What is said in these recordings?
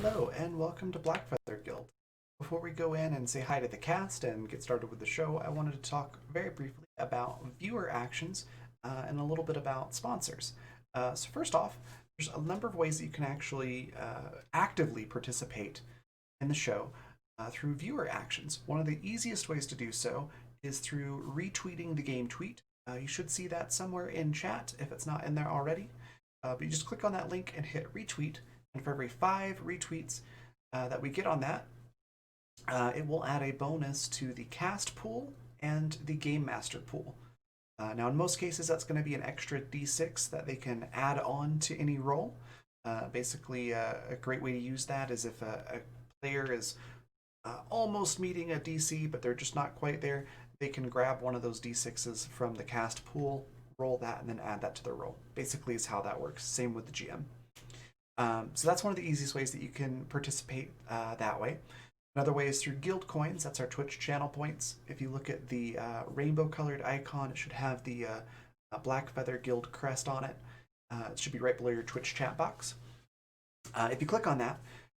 Hello, and welcome to Blackfeather Guild. Before we go in and say hi to the cast and get started with the show, I wanted to talk very briefly about viewer actions and a little bit about sponsors. So, first off, there's a number of ways that you can actually actively participate in the show through viewer actions. One of the easiest ways to do so is through retweeting the game tweet. You should see that somewhere in chat if it's not in there already. But you just click on that link and hit retweet, and for every 5 retweets that we get on that, it will add a bonus to the cast pool and the game master pool. Now, in most cases, that's going to be an extra d6 that they can add on to any roll. Basically, a great way to use that is if a player is almost meeting a DC, but they're just not quite there, they can grab one of those d6s from the cast pool, roll that, and then add that to their roll. Basically, is how that works. Same with the GM. So that's one of the easiest ways that you can participate that way. Another way is through guild coins. That's our Twitch channel points. If you look at the rainbow colored icon, it should have the Blackfeather Guild crest on it. It should be right below your Twitch chat box. If you click on that,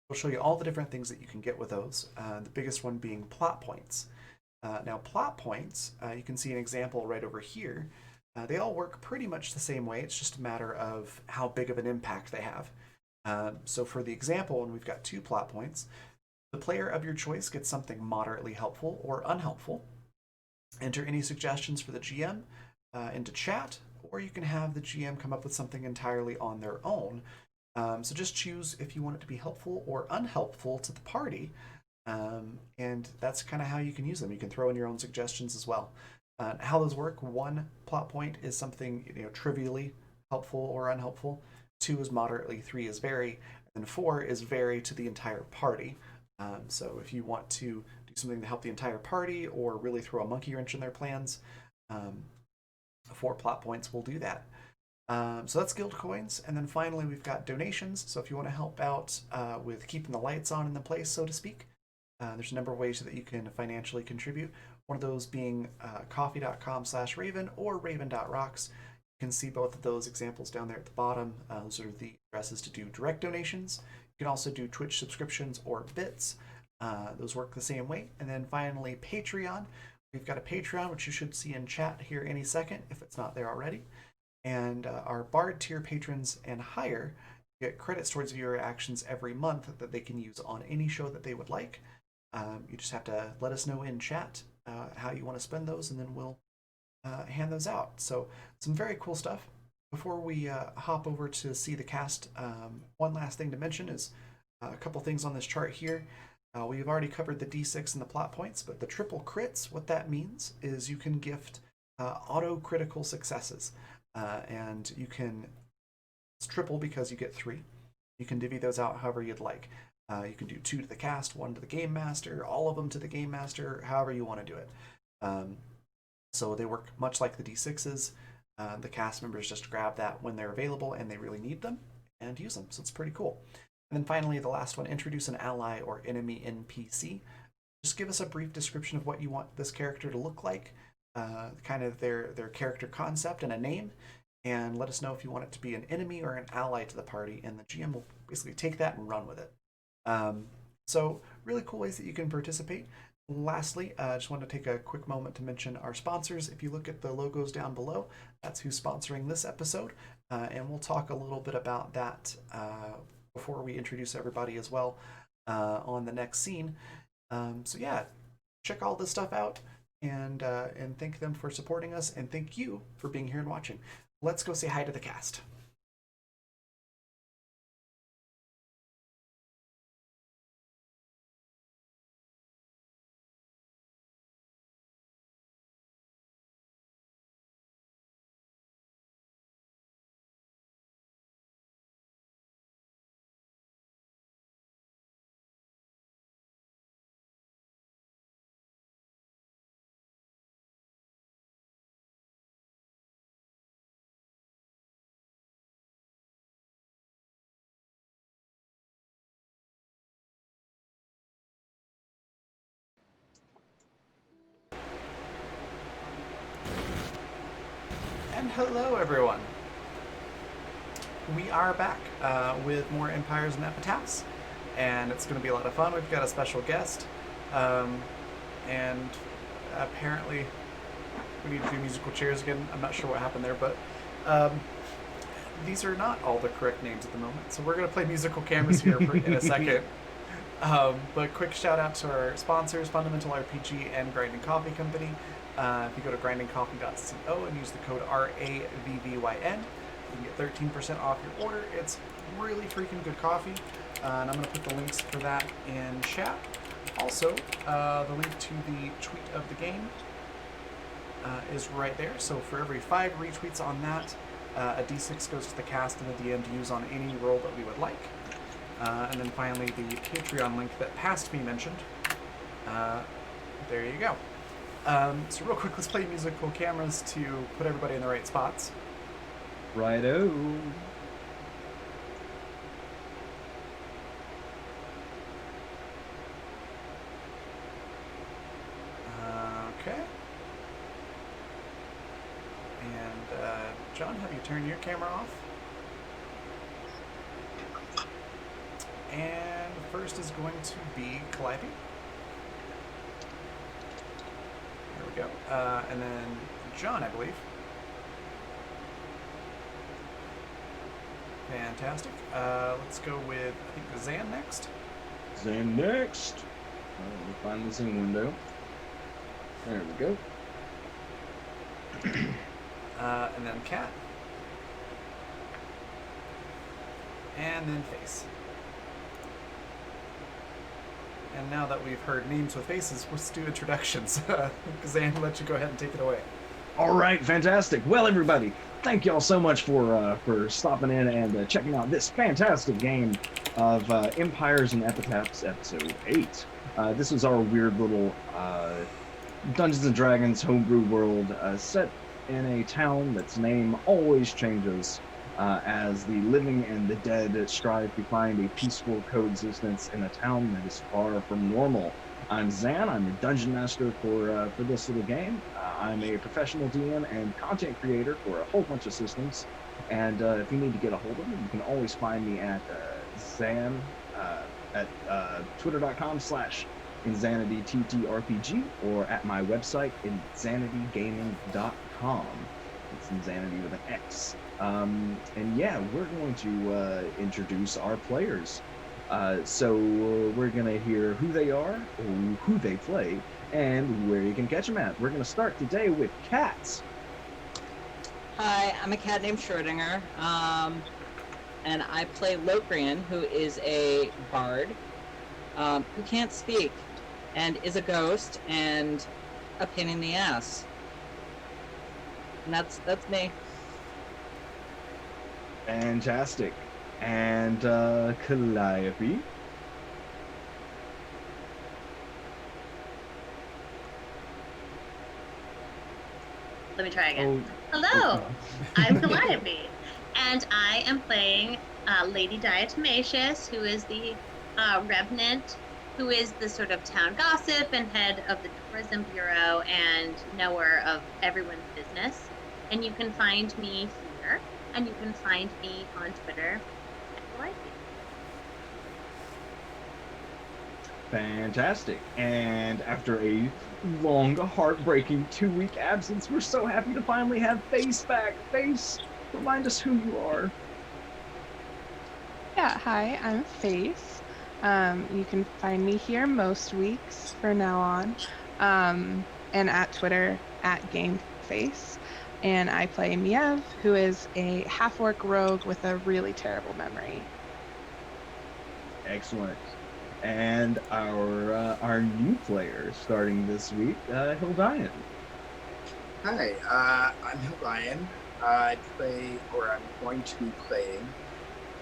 it'll show you all the different things that you can get with those. The biggest one being plot points. Now, plot points, you can see an example right over here. They all work pretty much the same way. It's just a matter of how big of an impact they have. So for the example, when we've got 2 plot points, the player of your choice gets something moderately helpful or unhelpful. Enter any suggestions for the GM into chat, or you can have the GM come up with something entirely on their own. So just choose if you want it to be helpful or unhelpful to the party, and that's kind of how you can use them. You can throw in your own suggestions as well. How those work: 1 plot point is something trivially helpful or unhelpful. 2 is moderately, 3 is very, and 4 is very to the entire party. So if you want to do something to help the entire party or really throw a monkey wrench in their plans, 4 plot points will do that. So that's guild coins. And then finally, we've got donations. So if you want to help out with keeping the lights on in the place, so to speak, there's a number of ways that you can financially contribute. One of those being coffee.com/Raven or raven.rocks. You can see both of those examples down there at the bottom. Those are the addresses to do direct donations. You can also do Twitch subscriptions or bits. Those work the same way. And then finally, Patreon. We've got a Patreon, which you should see in chat here any second if it's not there already. And our Bard tier patrons and higher get credits towards viewer actions every month that they can use on any show that they would like. You just have to let us know in chat how you want to spend those, and then we'll hand those out. So some very cool stuff. Before we hop over to see the cast, one last thing to mention is a couple things on this chart here. We've already covered the d6 and the plot points, but the triple crits, what that means is you can gift auto critical successes. And you can, it's triple because you get 3. You can divvy those out however you'd like. You can do 2 to the cast, 1 to the game master, all of them to the game master, however you want to do it. So they work much like the d6s. The cast members just grab that when they're available and they really need them and use them. So it's pretty cool. And then finally, the last one, introduce an ally or enemy NPC. Just give us a brief description of what you want this character to look like, kind of their character concept and a name, and let us know if you want it to be an enemy or an ally to the party, and the GM will basically take that and run with it. So really cool ways that you can participate. Lastly, I just want to take a quick moment to mention our sponsors. If you look at the logos down below, that's who's sponsoring this episode, and we'll talk a little bit about that before we introduce everybody as well on the next scene. So yeah, check all this stuff out and thank them for supporting us, and thank you for being here and watching. Let's go say hi to the cast. And hello, everyone. We are back with more Empires and Epitaphs, and it's going to be a lot of fun. We've got a special guest, and apparently we need to do musical chairs again. I'm not sure what happened there, but these are not all the correct names at the moment, so we're going to play musical cameras here in a second. But quick shout out to our sponsors, Fundamental RPG and Grinding Coffee Company. If you go to grindingcoffee.co and use the code RAVVYN, you can get 13% off your order. It's really freaking good coffee, and I'm going to put the links for that in chat. Also, the link to the tweet of the game is right there. So for every 5 retweets on that, a d6 goes to the cast and the DM to use on any roll that we would like. And then finally, the Patreon link that Past Me mentioned. There you go. So real quick, let's play musical cameras to put everybody in the right spots. Righto. Okay. And John, have you turned your camera off? And first is going to be Calliope. There we go. And then John, I believe. Fantastic. Let's go with, I think, Zan next. Zan next. Let me find the Zoom window. There we go. And then Cat. And then Face. And now that we've heard names with faces, let's do introductions. Zan, I'll let you go ahead and take it away. All right, fantastic. Well, everybody, thank y'all so much for stopping in and checking out this fantastic game of Empires and Epitaphs Episode 8. This is our weird little Dungeons & Dragons homebrew world set in a town that's name always changes as the living and the dead strive to find a peaceful coexistence in a town that is far from normal. I'm Zan. I'm your dungeon master for this little game. I'm a professional DM and content creator for a whole bunch of systems. And if you need to get a hold of me, you can always find me at Zan at twitter.com/InsanityTTRPG or at my website, insanitygaming.com. It's Insanity with an X. And yeah, we're going to introduce our players. So we're going to hear who they are, who they play, and where you can catch them at. We're going to start today with Cats. Hi, I'm a cat named Schrodinger, and I play Locrian, who is a bard. who can't speak and is a ghost and a pain in the ass. And that's me. Fantastic. And Calliope. Let me try again. Oh, Hello, okay. I'm Calliope, and I am playing Lady Diatomaceous, who is the revenant, who is the sort of town gossip and head of the tourism bureau and knower of everyone's business. And you can find me here, and you can find me on Twitter at Calliope. Fantastic. And after a long, heartbreaking 2-week absence, we're so happy to finally have Face back. Face, remind us who you are. Yeah, hi, I'm Faith. You can find me here most weeks for now on, and at Twitter at GameFace. And I play Miev, who is a half-orc rogue with a really terrible memory. Excellent. And our new player starting this week, Hildian. Hi, I'm Ryan. I play, or I'm going to be playing,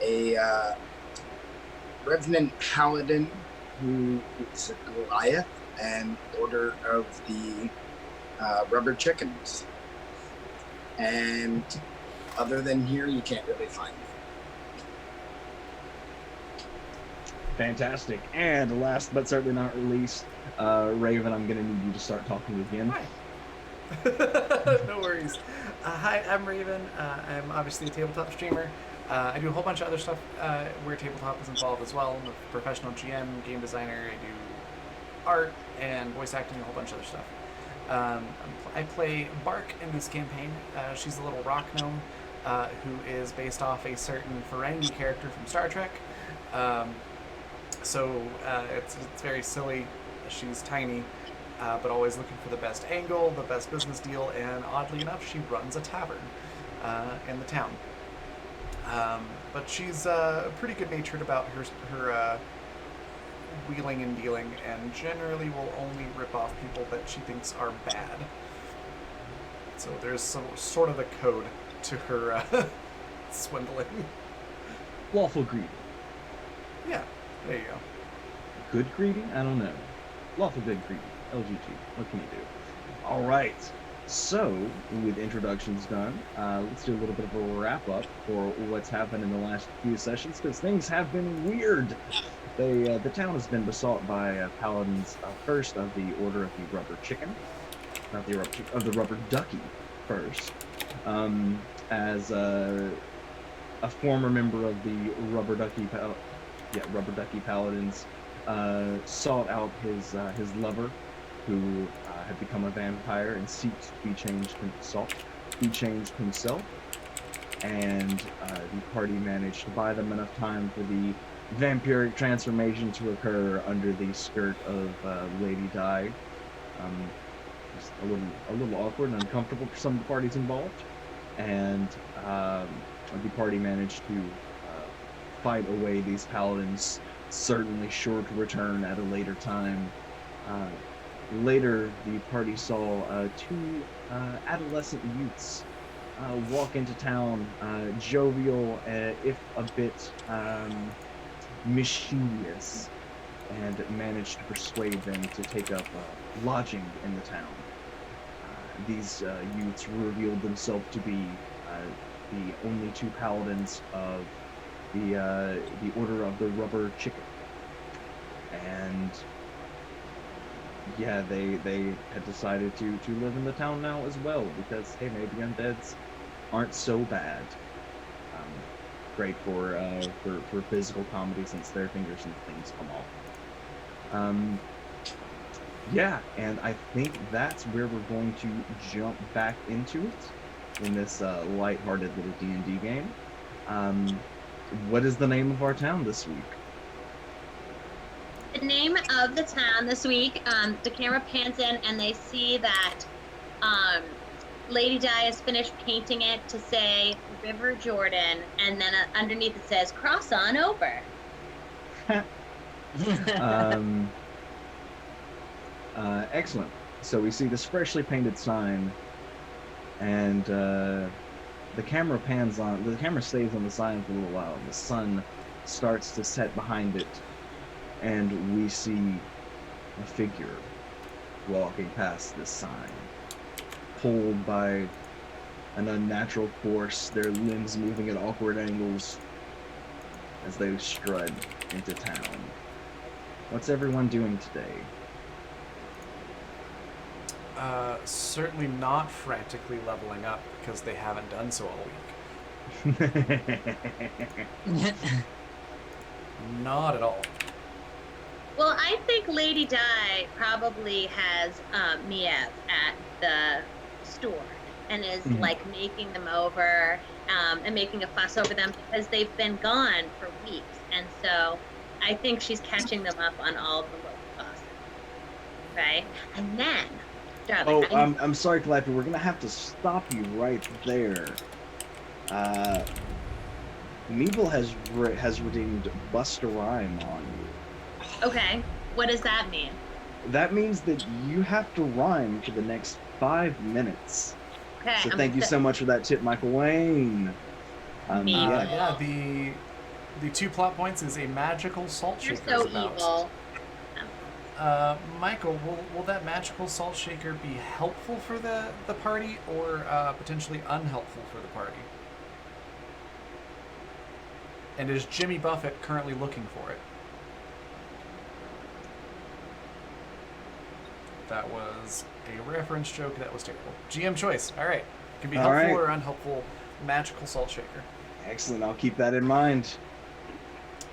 a Revenant Paladin who is a Goliath and Order of the Rubber Chickens. And other than here, you can't really find me. Fantastic. And last but certainly not least, Raven, I'm going to need you to start talking again. Hi. No worries. Hi, I'm Raven. I'm obviously a tabletop streamer. I do a whole bunch of other stuff where tabletop is involved as well. I'm a professional GM, game designer. I do art and voice acting, a whole bunch of other stuff. I play Bark in this campaign. She's a little rock gnome who is based off a certain Ferengi character from Star Trek. So it's very silly. She's tiny, but always looking for the best angle, the best business deal, and oddly enough, she runs a tavern in the town. But she's pretty good-natured about her wheeling and dealing, and generally will only rip off people that she thinks are bad. So there's sort of a code to her swindling. Lawful greedy. Yeah, there you go. Good greedy? I don't know. Lawful good greedy. LGG. What can you do? All right. So, with introductions done, let's do a little bit of a wrap-up for what's happened in the last few sessions, because things have been weird. The town has been besought by paladins, first of the Order of the Rubber Chicken, not the Rubber Chicken, of the Rubber Ducky first, as a former member of the Rubber Ducky Paladins sought out his lover, who had become a vampire and seeks to be changed himself. And the party managed to buy them enough time for the vampiric transformation to occur under the skirt of Lady Di. Just a little awkward and uncomfortable for some of the parties involved. And the party managed to fight away these paladins, certainly sure to return at a later time. Later, the party saw two adolescent youths walk into town, jovial, if a bit mischievous, and managed to persuade them to take up lodging in the town. These youths revealed themselves to be the only two paladins of the Order of the Rubber Chicken, and yeah, they had decided to live in the town now as well, because hey, maybe undeads aren't so bad. Great for physical comedy, since their fingers and things come off. Yeah, and I think that's where we're going to jump back into it in this light-hearted little D&D game. What is the name of our town this week? The name of the town this week, the camera pans in and they see that Lady Di has finished painting it to say River Jordan, and then underneath it says cross on over. Um, excellent. So we see this freshly painted sign, and the camera pans on. The camera stays on the sign for a little while. The sun starts to set behind it, and we see a figure walking past this sign, pulled by an unnatural force, their limbs moving at awkward angles as they stride into town. What's everyone doing today? Certainly not frantically leveling up because they haven't done so all week. Not at all. Well, I think Lady Di probably has Miev at the store and is like making them over and making a fuss over them because they've been gone for weeks. And so I think she's catching them up on all the little gossip. Right? And then, darling, I'm sorry, Calliope. We're gonna have to stop you right there. Meeble has redeemed Buster Rhyme on you. Okay. What does that mean? That means that you have to rhyme for the next 5 minutes. Okay. So thank you so much for that tip, Michael Wayne. Yeah, the 2 plot points is a magical salt You're shaker. so is about. evil. Michael, will that magical salt shaker be helpful for the party or potentially unhelpful for the party? And is Jimmy Buffett currently looking for it? That was a reference joke. That was terrible. GM choice. All right. Can be helpful or unhelpful magical salt shaker. Excellent. I'll keep that in mind.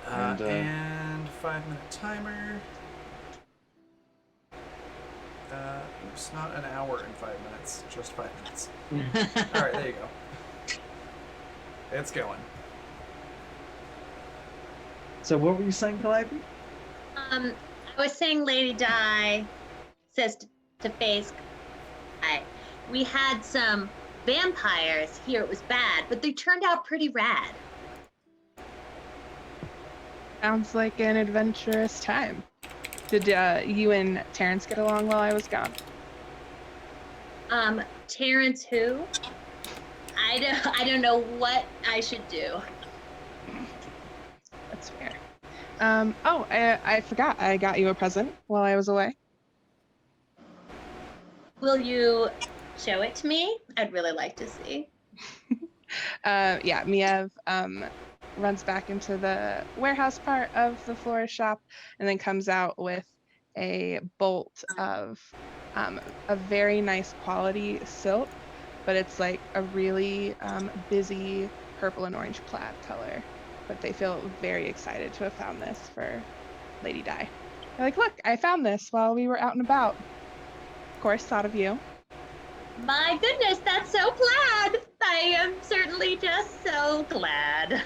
And 5-minute timer. Oops, not an hour and 5 minutes, just 5 minutes. All right, there you go. It's going. So what were you saying, Calliope? I was saying Lady Di says to Face, we had some vampires here. It was bad, but they turned out pretty rad. Sounds like an adventurous time. Did you and Terrence get along while I was gone? Terrence who? I don't know what I should do. That's fair. I forgot. I got you a present while I was away. Will you show it to me? I'd really like to see. Yeah, Miev runs back into the warehouse part of the florist shop and then comes out with a bolt of a very nice quality silk, but it's like a really busy purple and orange plaid color. But they feel very excited to have found this for Lady Di. They're like, look, I found this while we were out and about. Of course, thought of you. My goodness, that's so glad. I am certainly just so glad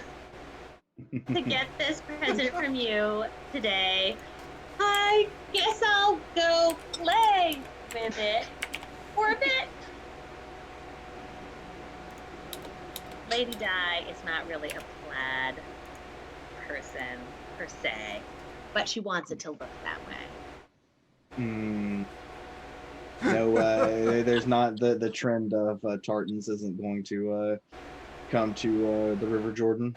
to get this present from you today. I guess I'll go play with it for a bit. Lady Di is not really a plaid person per se, but she wants it to look that way. No, there's not the trend of tartans isn't going to come to the River Jordan.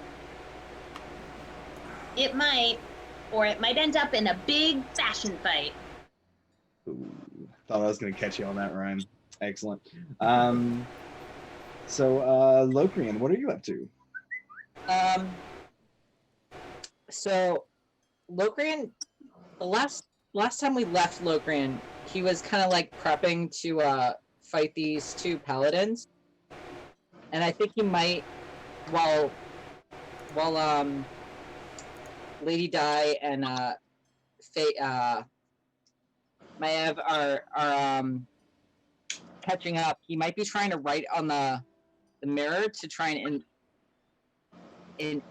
It might, or it might end up in a big fashion fight. Ooh, thought I was going to catch you on that, Ryan. Excellent. So, Locrian, what are you up to? So Locrian, the last time we left Locrian, he was kind of like prepping to fight these 2 paladins, and I think he might, while Lady Di and Maev are catching up, he might be trying to write on the mirror to try and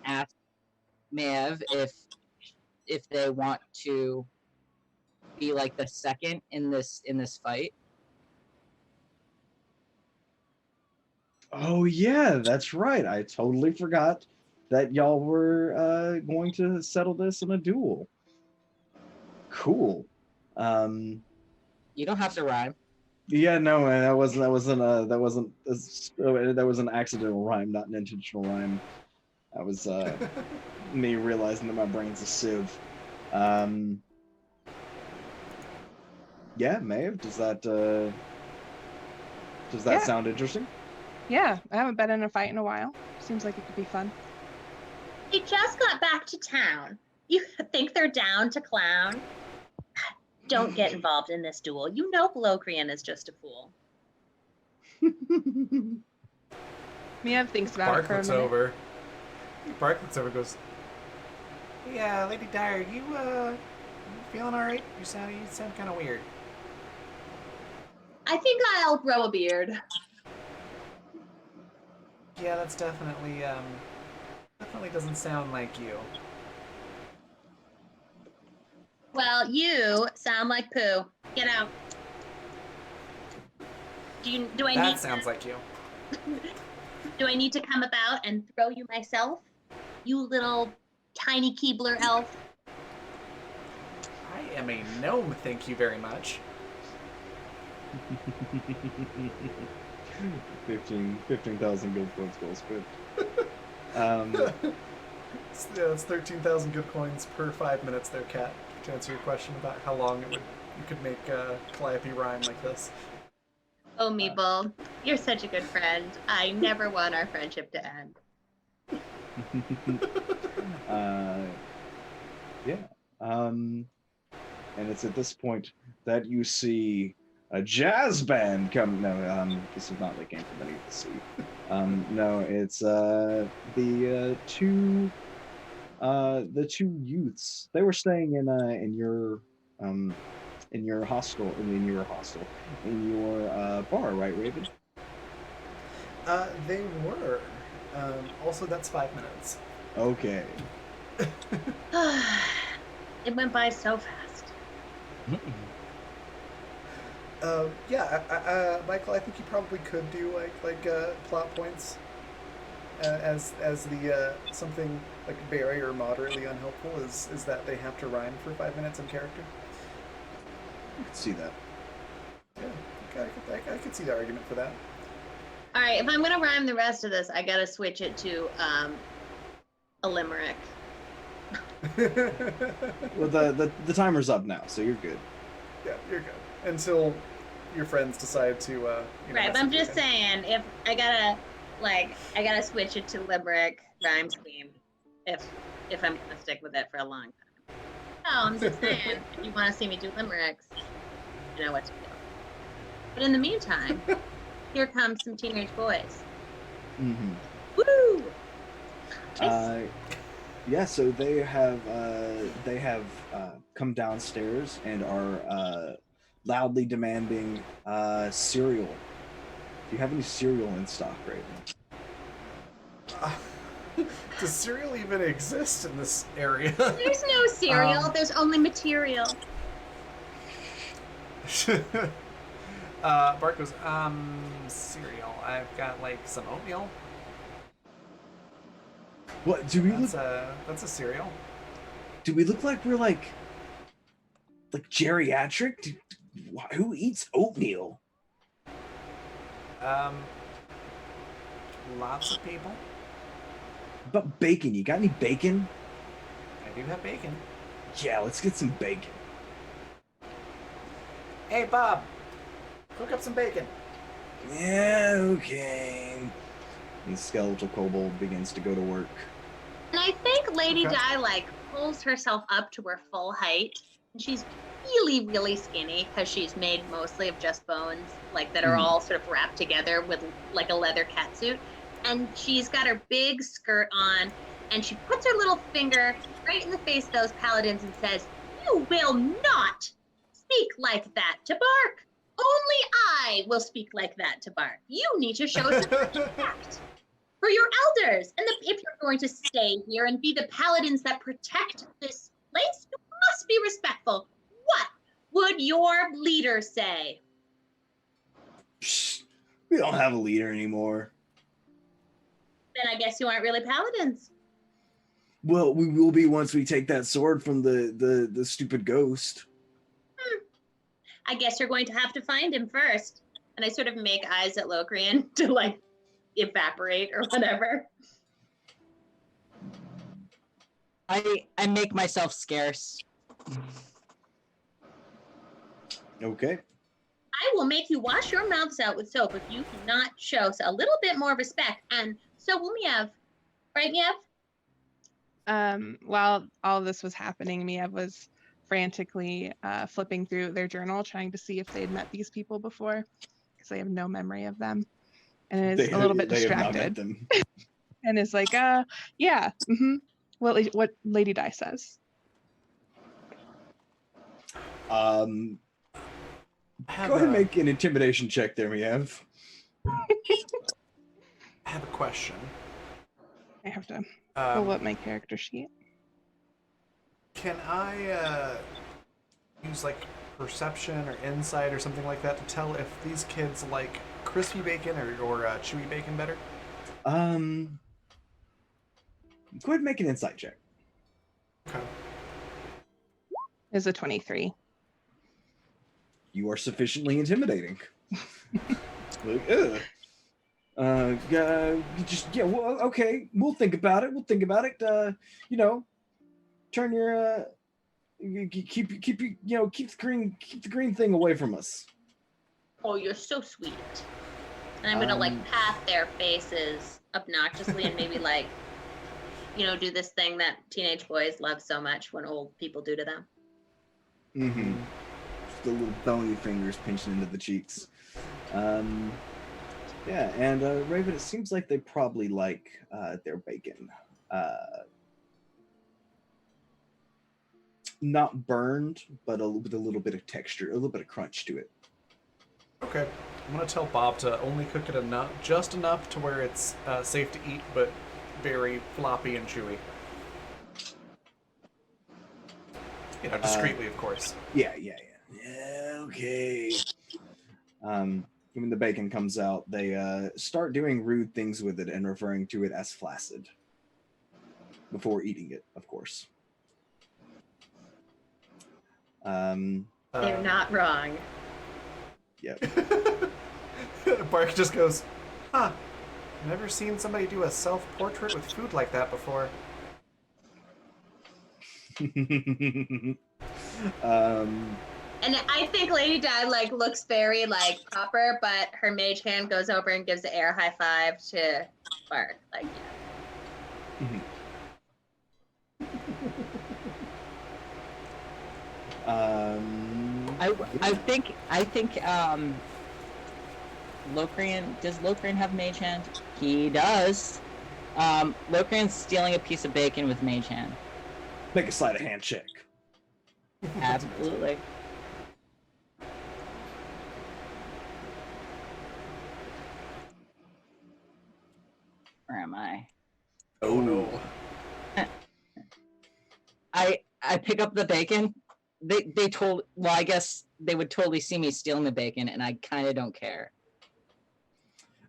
ask Maev if they want to be like the second in this fight. Oh yeah, that's right. I totally forgot that y'all were going to settle this in a duel. Cool. You don't have to rhyme. Yeah, no, that was an accidental rhyme, not an intentional rhyme. That was me realizing that my brain's a sieve. Yeah, Maeve, does that Yeah. sound interesting? Yeah, I haven't been in a fight in a while. Seems like it could be fun. They just got back to town. You think they're down to clown? Don't get involved in this duel. You know Blocrian is just a fool. Mia thinks about Bark it for a looks minute. over. Bark looks over and goes, yeah, Lady Dyer, you feeling alright? You sound kind of weird. I think I'll grow a beard. Yeah, that's definitely doesn't sound like you. Well, you sound like poo. Get out. That sounds like you. Do I need to come about and throw you myself? You little tiny Keebler elf. I am a gnome, thank you very much. 15,000 gold points well spent. It's 13,000 good coins per 5 minutes there, Cat, to answer your question about how long you could make Calliope rhyme like this. Oh, Meeble, you're such a good friend. I never want our friendship to end. Yeah. And it's at this point that you see a jazz band come. No, this is not the game for many to see. No, it's the two youths. They were staying in your hostel, in your bar, right, Raven? They were. Also, that's 5 minutes. Okay. It went by so fast. Yeah, Michael, I think you probably could do like plot points as the something like very or moderately unhelpful is that they have to rhyme for 5 minutes in character. I can see that. Yeah, I could see the argument for that. All right, if I'm gonna rhyme the rest of this, I gotta switch it to a limerick. Well, the timer's up now, so you're good. Yeah, you're good until your friends decide to. Right, but I'm just saying, if I gotta switch it to limerick rhyme scheme, if I'm gonna stick with it for a long time. No, I'm just saying, if you want to see me do limericks, you know what to do. But in the meantime, here comes some teenage boys. Mm-hmm. Woo! Yeah, so they have come downstairs and are loudly demanding cereal. Do you have any cereal in stock, Raven? Does cereal even exist in this area? There's no cereal. There's only material. Bart goes, cereal. I've got like some oatmeal. What do we That's look? that's a cereal. Do we look like we're like geriatric? Who eats oatmeal? Lots of people. But bacon. You got any bacon? I do have bacon. Yeah, let's get some bacon. Hey, Bob, cook up some bacon. Yeah, okay. And Skeletal Kobold begins to go to work. And I think Lady Okay. Di pulls herself up to her full height, and she's really, really skinny because she's made mostly of just bones, that are all sort of wrapped together with like a leather catsuit. And she's got her big skirt on, and she puts her little finger right in the face of those paladins and says, "You will not speak like that to Bark. Only I will speak like that to Bark. You need to show some respect for your elders. And if you're going to stay here and be the paladins that protect this place, you must be respectful. What would your leader say?" Psh, we don't have a leader anymore. Then I guess you aren't really paladins. Well, we will be once we take that sword from the stupid ghost. I guess you're going to have to find him first. And I sort of make eyes at Locrian to like evaporate or whatever. I make myself scarce. Okay. I will make you wash your mouths out with soap if you do not show a little bit more respect. And so will Miev. Right, Miev? While all this was happening, Miev was frantically flipping through their journal, trying to see if they'd met these people before, because they have no memory of them, and is a little bit They have not met distracted, them. and is like, yeah, what Lady Di says. Go ahead and make an intimidation check there, Miev. I have a question. I have to pull up my character sheet. Can I use like perception or insight or something like that to tell if these kids like crispy bacon or chewy bacon better? Go ahead and make an insight check. Okay. Is a 23. You are sufficiently intimidating. Like, ugh. Well, okay, we'll think about it. You know, turn your keep the green thing away from us. Oh, you're so sweet. And I'm gonna like pat their faces obnoxiously and maybe like, do this thing that teenage boys love so much when old people do to them. Mm-hmm. Just the little bony fingers pinching into the cheeks. Yeah, and Raven, it seems like they probably like their bacon. Not burned, but with a little bit of texture, a little bit of crunch to it. Okay. I'm gonna tell Bob to only cook it just enough to where it's safe to eat, but very floppy and chewy. Discreetly, of course. Yeah, okay. When the bacon comes out, they start doing rude things with it and referring to it as flaccid. Before eating it, of course. They're not wrong. Yep. Bark just goes, huh. Never seen somebody do a self-portrait with food like that before. And I think Lady Di like looks very like proper, but her mage hand goes over and gives the air high five to Bark. Like, I think Locrian, does Locrian have mage hand? He does. Locrian's stealing a piece of bacon with mage hand. Make a sleight of hand check. Absolutely. Where am I? Oh no. I pick up the bacon. I guess they would totally see me stealing the bacon, and I kind of don't care.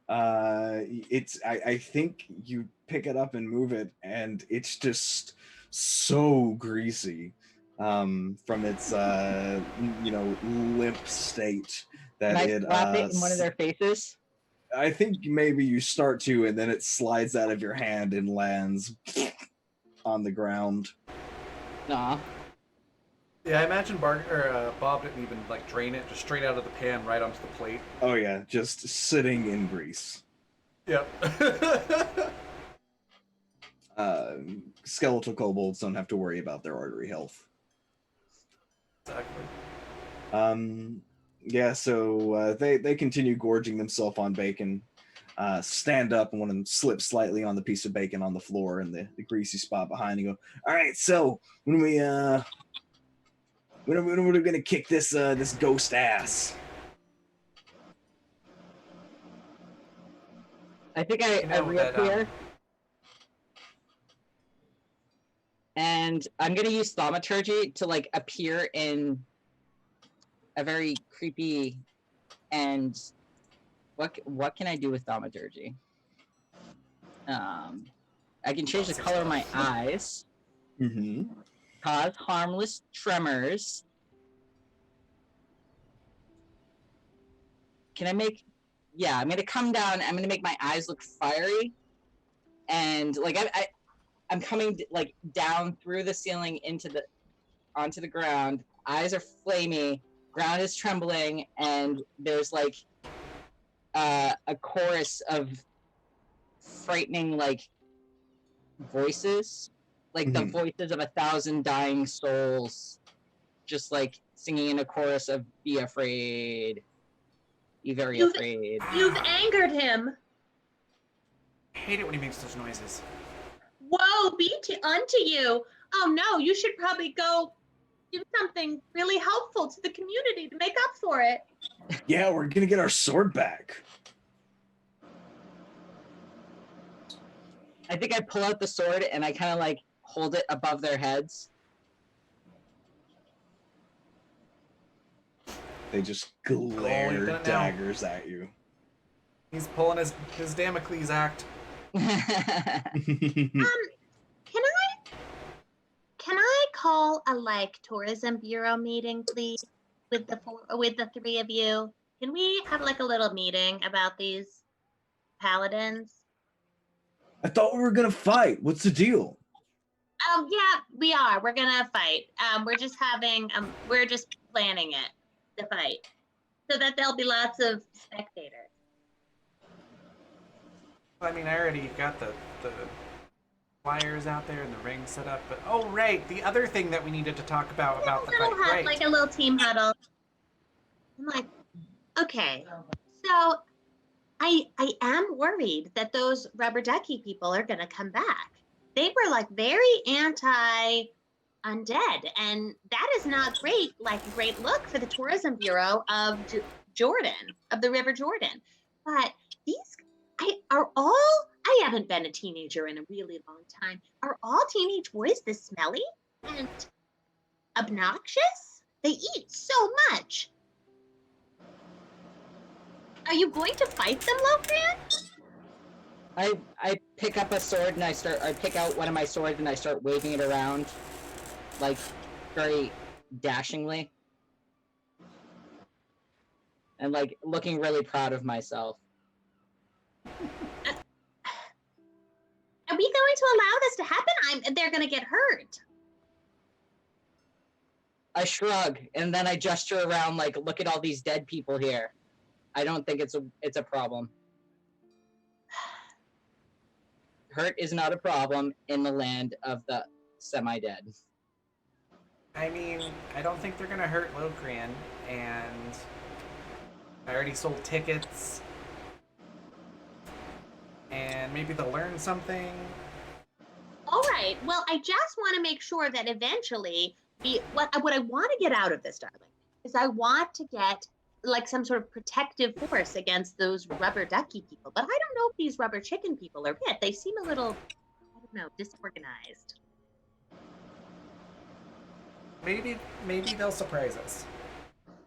I think you pick it up and move it, and it's just so greasy from its limp state that Can I it slap it in one of their faces? I think maybe you start to, and then it slides out of your hand and lands on the ground. Nah. Yeah, I imagine Bob didn't even like drain it, just straight out of the pan right onto the plate. Oh yeah, just sitting in grease. Yep. Skeletal kobolds don't have to worry about their artery health. Exactly. Yeah, so they continue gorging themselves on bacon. Stand up, and one of them slips slightly on the piece of bacon on the floor in the greasy spot behind, and go, all right, so when are we gonna kick this ghost ass? I think I reappear. And I'm gonna use thaumaturgy to like appear in a very creepy and what can I do with thaumaturgy? I can change the color of my eyes. Mm-hmm. Cause harmless tremors. can I make? Yeah, I'm gonna come down. I'm gonna make my eyes look fiery, and like I'm coming like down through the ceiling onto the ground. Eyes are flamey, ground is trembling, and there's like a chorus of frightening like voices, like the voices of 1,000 dying souls, just like singing in a chorus of "Be afraid, be very afraid." You've angered him. I hate it when he makes those noises. Woe be unto you. Oh no, you should probably go do something really helpful to the community to make up for it. Yeah, we're gonna get our sword back. I think I pull out the sword and I kind of like hold it above their heads. They just glare done it now. daggers at you. He's pulling his Damocles act. Can I call a like tourism bureau meeting, please, with the three of you? Can we have like a little meeting about these paladins? I thought we were gonna fight. What's the deal? Yeah, we are. We're gonna fight. We're just planning it, the fight, so that there'll be lots of spectators. I mean, I already got the flyers out there and the ring set up, but oh right, the other thing that we needed to talk about the fight, right? Like a little team huddle. I'm like, okay, so I am worried that those rubber ducky people are gonna come back. They were like very anti undead, and that is not great look for the tourism bureau of Jordan, of the River Jordan. But these I haven't been a teenager in a really long time. Are all teenage boys this smelly and obnoxious? They eat so much. Are you going to fight them, Lokran? I pick up a sword and I pick out one of my swords and I start waving it around, like very dashingly, and like looking really proud of myself. Are we going to allow this to happen? They're going to get hurt. I shrug and then I gesture around like, look at all these dead people here. I don't think it's a problem. Hurt is not a problem in the land of the semi-dead. I mean, I don't think they're gonna hurt Lokran, and I already sold tickets, and maybe they'll learn something. All right. Well, I just want to make sure that eventually, what I want to get out of this, darling, is I want to get like some sort of protective force against those rubber ducky people. But I don't know if these rubber chicken people are it. They seem a little, I don't know, disorganized. Maybe they'll surprise us.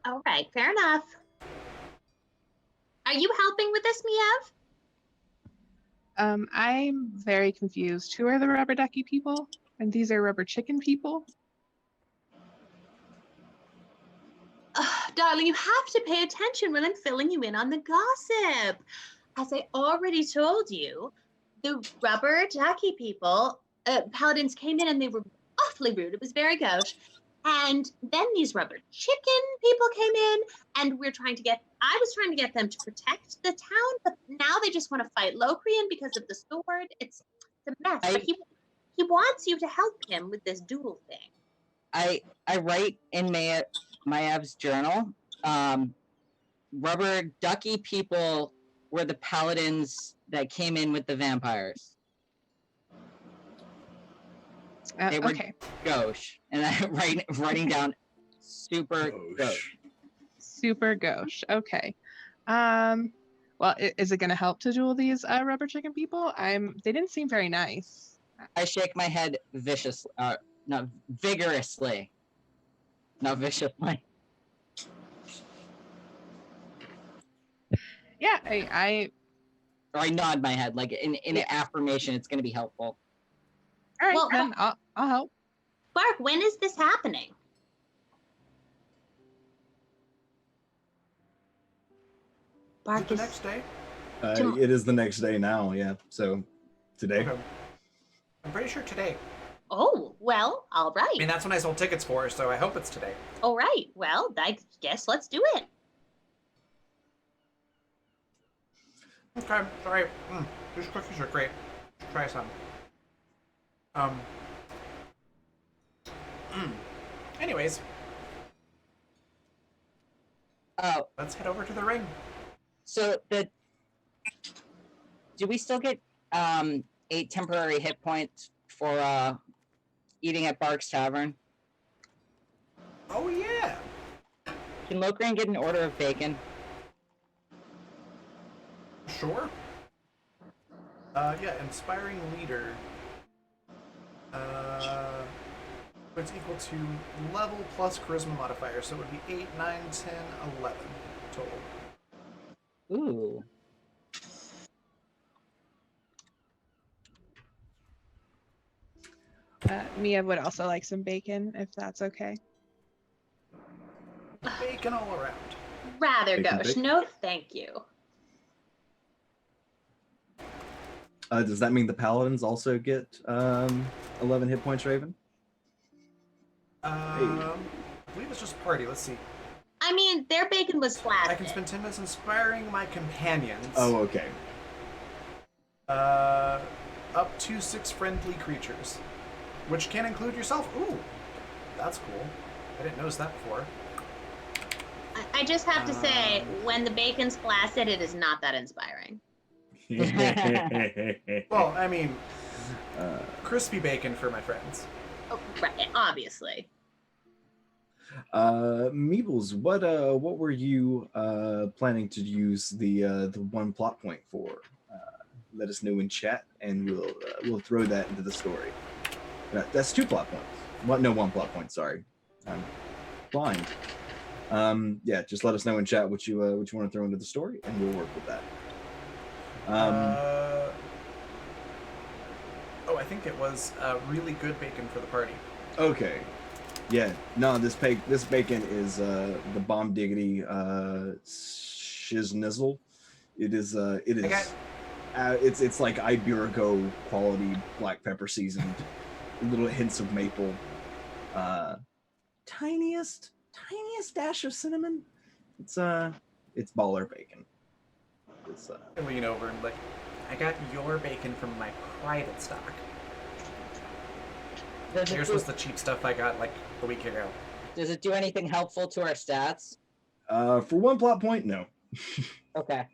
All right, fair enough. Are you helping with this, Miev? I'm very confused. Who are the rubber ducky people? And these are rubber chicken people? Darling, you have to pay attention when I'm filling you in on the gossip. As I already told you, the rubber ducky people, paladins came in and they were awfully rude. It was very gauche. And then these rubber chicken people came in, and I was trying to get them to protect the town, but now they just want to fight Locrian because of the sword. It's a mess. But he wants you to help him with this duel thing. I write in Mayev's journal, rubber ducky people were the paladins that came in with the vampires. They were Okay. gauche, and I writing down super gauche. Super gauche. Okay. Well, is it going to help to duel these rubber chicken people? They didn't seem very nice. I shake my head vigorously, not viciously. Yeah, I Or I nod my head, like in an affirmation. It's going to be helpful. all right, Well, then I'll help. Bark, when is this happening? Is it the next day? It is the next day now, yeah. So, today. Okay. I'm pretty sure today. Oh, well, all right. I mean, that's when I sold tickets for, so I hope it's today. All right. Well, I guess let's do it. Okay, sorry. These cookies are great. Try some. Um. Anyways, Oh, let's head over to the ring. so do we still get 8 temporary hit points for eating at Bark's Tavern? Oh yeah. Can Lokran get an order of bacon? Sure. Yeah, inspiring leader. It's equal to level plus charisma modifier, so it would be 8, 9, 10, 11 total. Ooh. Mia would also like some bacon, if that's okay. Bacon all around. Rather Bacon, gauche. bacon. No, thank you. Does that mean the paladins also get 11 hit points, Raven? I believe it's just party. Let's see. I mean, their bacon was flat. I can spend 10 minutes inspiring my companions. Oh, okay. Up to 6 friendly creatures, which can include yourself. Ooh, that's cool. I didn't notice that before. I just have to say, when the bacon's flaccid, it is not that inspiring. Well, I mean, crispy bacon for my friends. Oh, right, obviously. Meebles, what were you planning to use the one plot point for? Let us know in chat, and we'll throw that into the story. That's 2 plot points. One plot point. Sorry, I'm blind. Yeah, just let us know in chat what you want to throw into the story, and we'll work with that. I think it was really good bacon for the party. Okay. Yeah. No, this bacon is the bomb diggity shiznizzle. It is it's like Iberico quality black pepper seasoned, little hints of maple, tiniest dash of cinnamon. It's baller bacon. I lean over and like, I got your bacon from my private stock. Here's was the cheap stuff I got like a week ago. Does it do anything helpful to our stats? For 1 plot point, no. Okay.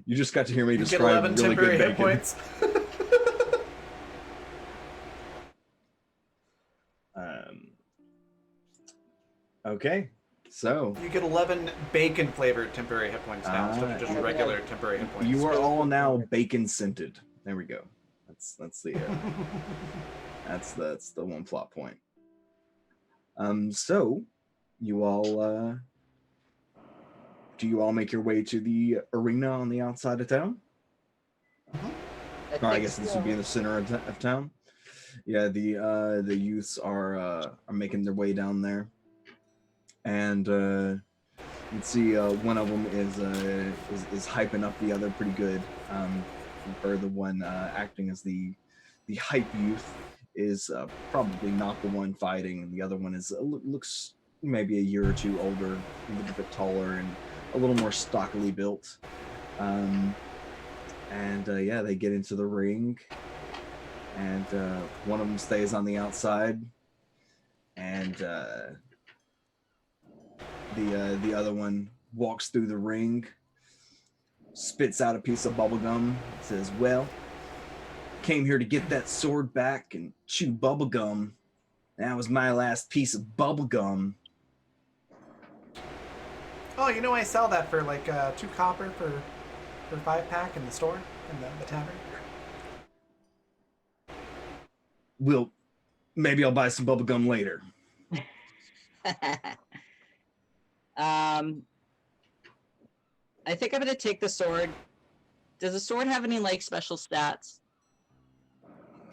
You just got to hear me You get describe 11 really temporary good hit bacon. points. Okay, so You get 11 bacon flavored temporary hit points now instead of just Ah. regular temporary hit points. you are all now bacon scented. There we go. That's the that's the 1 plot point. So you all do you all make your way to the arena on the outside of town? Or I guess this would be in the center of town. Yeah, the youths are making their way down there, and you can see one of them is hyping up the other pretty good. Or the one acting as the hype youth is probably not the one fighting, and the other one is looks maybe a year or 2 older, a little bit taller, and a little more stockily built. Yeah, they get into the ring, and one of them stays on the outside, and the other one walks through the ring, spits out a piece of bubblegum, says, "Well, came here to get that sword back and chew bubblegum. That was my last piece of bubblegum." Oh, you know I sell that for like 2 copper for 5-pack in the store in the tavern. Well, maybe I'll buy some bubblegum later. I think I'm gonna take the sword. Does the sword have any like special stats?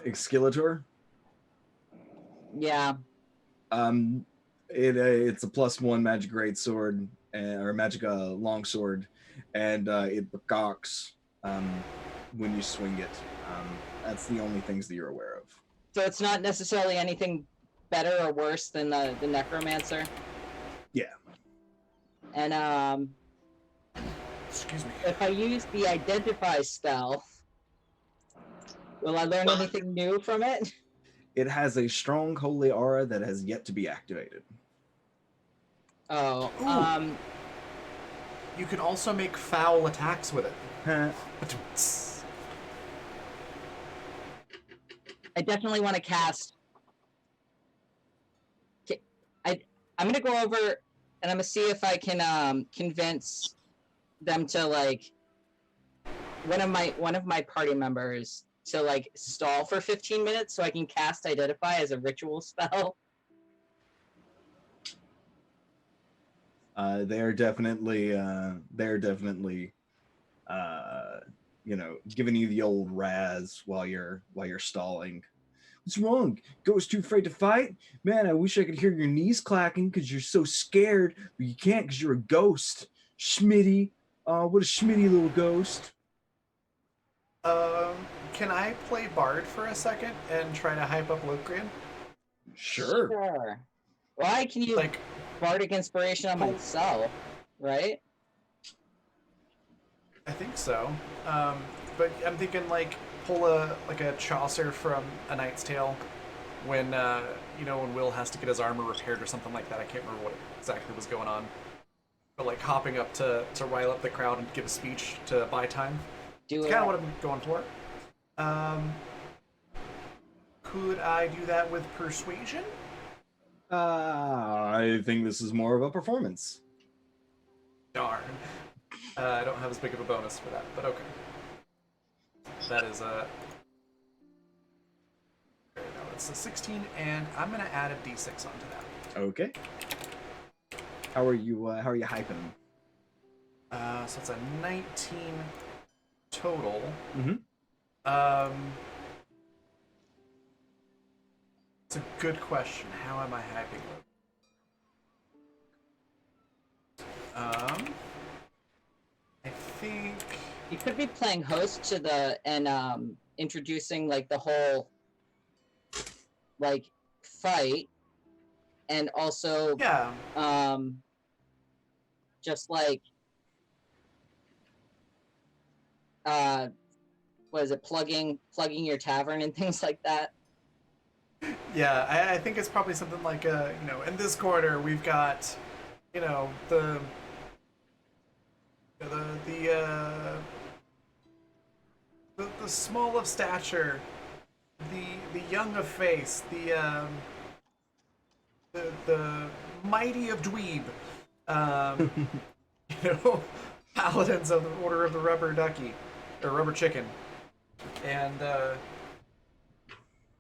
Exkilator? Yeah. It's a +1 magic great sword or magic long sword, and it begocks when you swing it. That's the only things that you're aware of. So it's not necessarily anything better or worse than the necromancer. Yeah. And Excuse me. if I use the identify spell, will I learn anything new from it? It has a strong holy aura that has yet to be activated. Oh, Ooh. You can also make foul attacks with it. I definitely want to cast. I'm gonna go over and I'm gonna see if I can convince them to like one of my party members to like stall for 15 minutes so I can cast identify as a ritual spell. They're definitely giving you the old razz while you're stalling. What's wrong? Ghost too afraid to fight? Man, I wish I could hear your knees clacking because you're so scared, but you can't because you're a ghost. Schmitty. What a schmitty little ghost. Can I play Bard for a second and try to hype up Lokrian? Sure. Well, I can use Like, bardic inspiration on myself, right? I think so. But I'm thinking like pull a Chaucer from A Knight's Tale when when Will has to get his armor repaired or something like that. I can't remember what exactly was going on. But like hopping up to rile up the crowd and give a speech to buy time. It's kind of what I'm going for. Could I do that with persuasion? I think this is more of a performance. Darn. I don't have as big of a bonus for that, but okay. That is a... No, it's a 16, and I'm going to add a d6 onto that. Okay. How are you hyping them? So it's a 19 total. Mm-hmm. It's a good question. How am I hyping them? I think you could be playing host to the and introducing like the whole like fight, and also just like what is it, plugging your tavern and things like that. Yeah, I think it's probably something like in this corner we've got the small of stature, the young of face, the mighty of dweeb, paladins of the Order of the Rubber Ducky or Rubber Chicken, and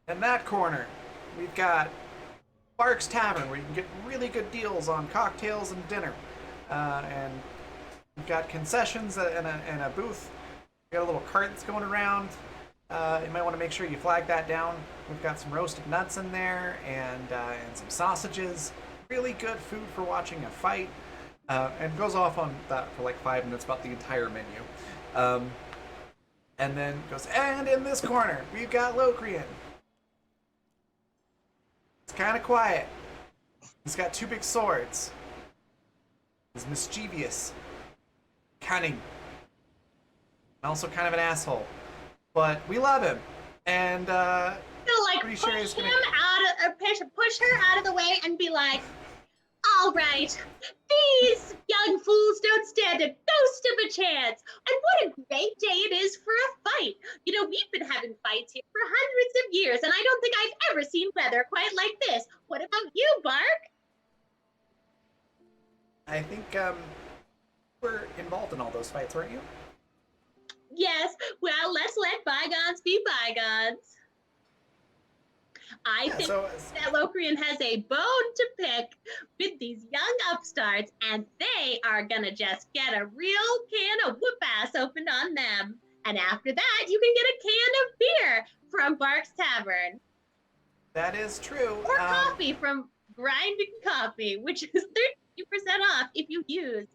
in that corner we've got Bark's Tavern, where you can get really good deals on cocktails and dinner, and we've got concessions and a booth. We got a little cart that's going around. You might want to make sure you flag that down. We've got some roasted nuts in there and some sausages. Really good food for watching a fight. And goes off on that for like 5 minutes about the entire menu. And then goes, and in this corner, we've got Lokrian. It's kind of quiet. He's got 2 big swords. He's mischievous, cunning, and also kind of an asshole. But we love him, and push her out of the way and be like, all right, these young fools don't stand a ghost of a chance. And what a great day it is for a fight. We've been having fights here for hundreds of years, and I don't think I've ever seen weather quite like this. What about you, Bark? I think we're involved in all those fights, weren't you? Yes, well, let's let bygones be bygones. I think that Lokrian has a bone to pick with these young upstarts, and they are gonna just get a real can of whoop-ass opened on them. And after that, you can get a can of beer from Bark's Tavern. That is true. Or coffee from Grinding Coffee, which is 30% off if you use.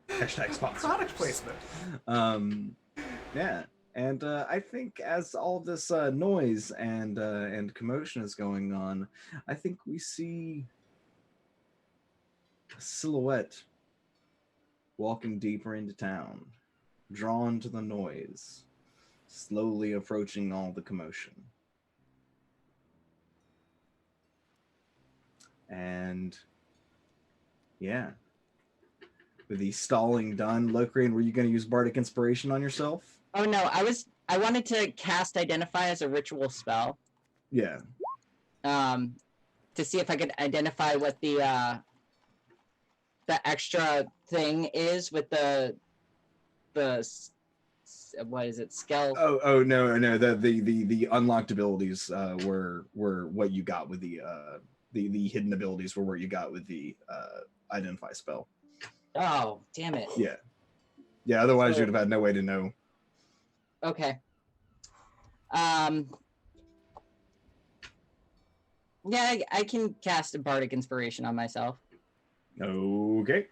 Hashtag sponsor. Product placement. Yeah, and I think as all this noise and commotion is going on, I think we see a silhouette walking deeper into town, drawn to the noise, slowly approaching all the commotion. And yeah, with the stalling done, Locrian, were you going to use Bardic Inspiration on yourself? Oh no, I wanted to cast Identify as a ritual spell. Yeah. To see if I could identify what the extra thing is with the what is it, Oh no, the unlocked abilities were what you got with the hidden abilities were what you got with the identify spell. Oh, damn it. Yeah, otherwise you'd have had no way to know. Okay. Yeah, I can cast a Bardic Inspiration on myself. Okay.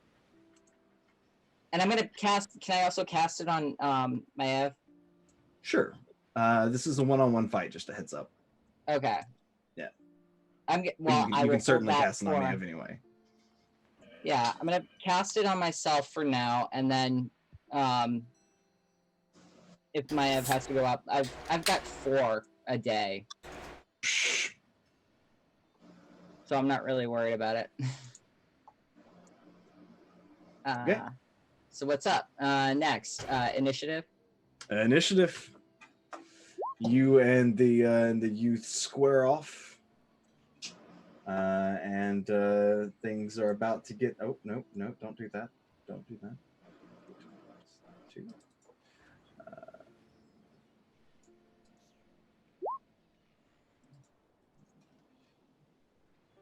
And I'm gonna cast. Can I also cast it on Maev? Sure. This is a one-on-one fight. Just a heads up. Okay. Yeah. Well, you can certainly cast it on Maev anyway. Yeah, I'm gonna cast it on myself for now, and then if Maev has to go up, I've got 4 a day, so I'm not really worried about it. Okay. So what's up? Next, initiative. Initiative. You and the youth square off, and things are about to get. Oh no, don't do that! Don't do that.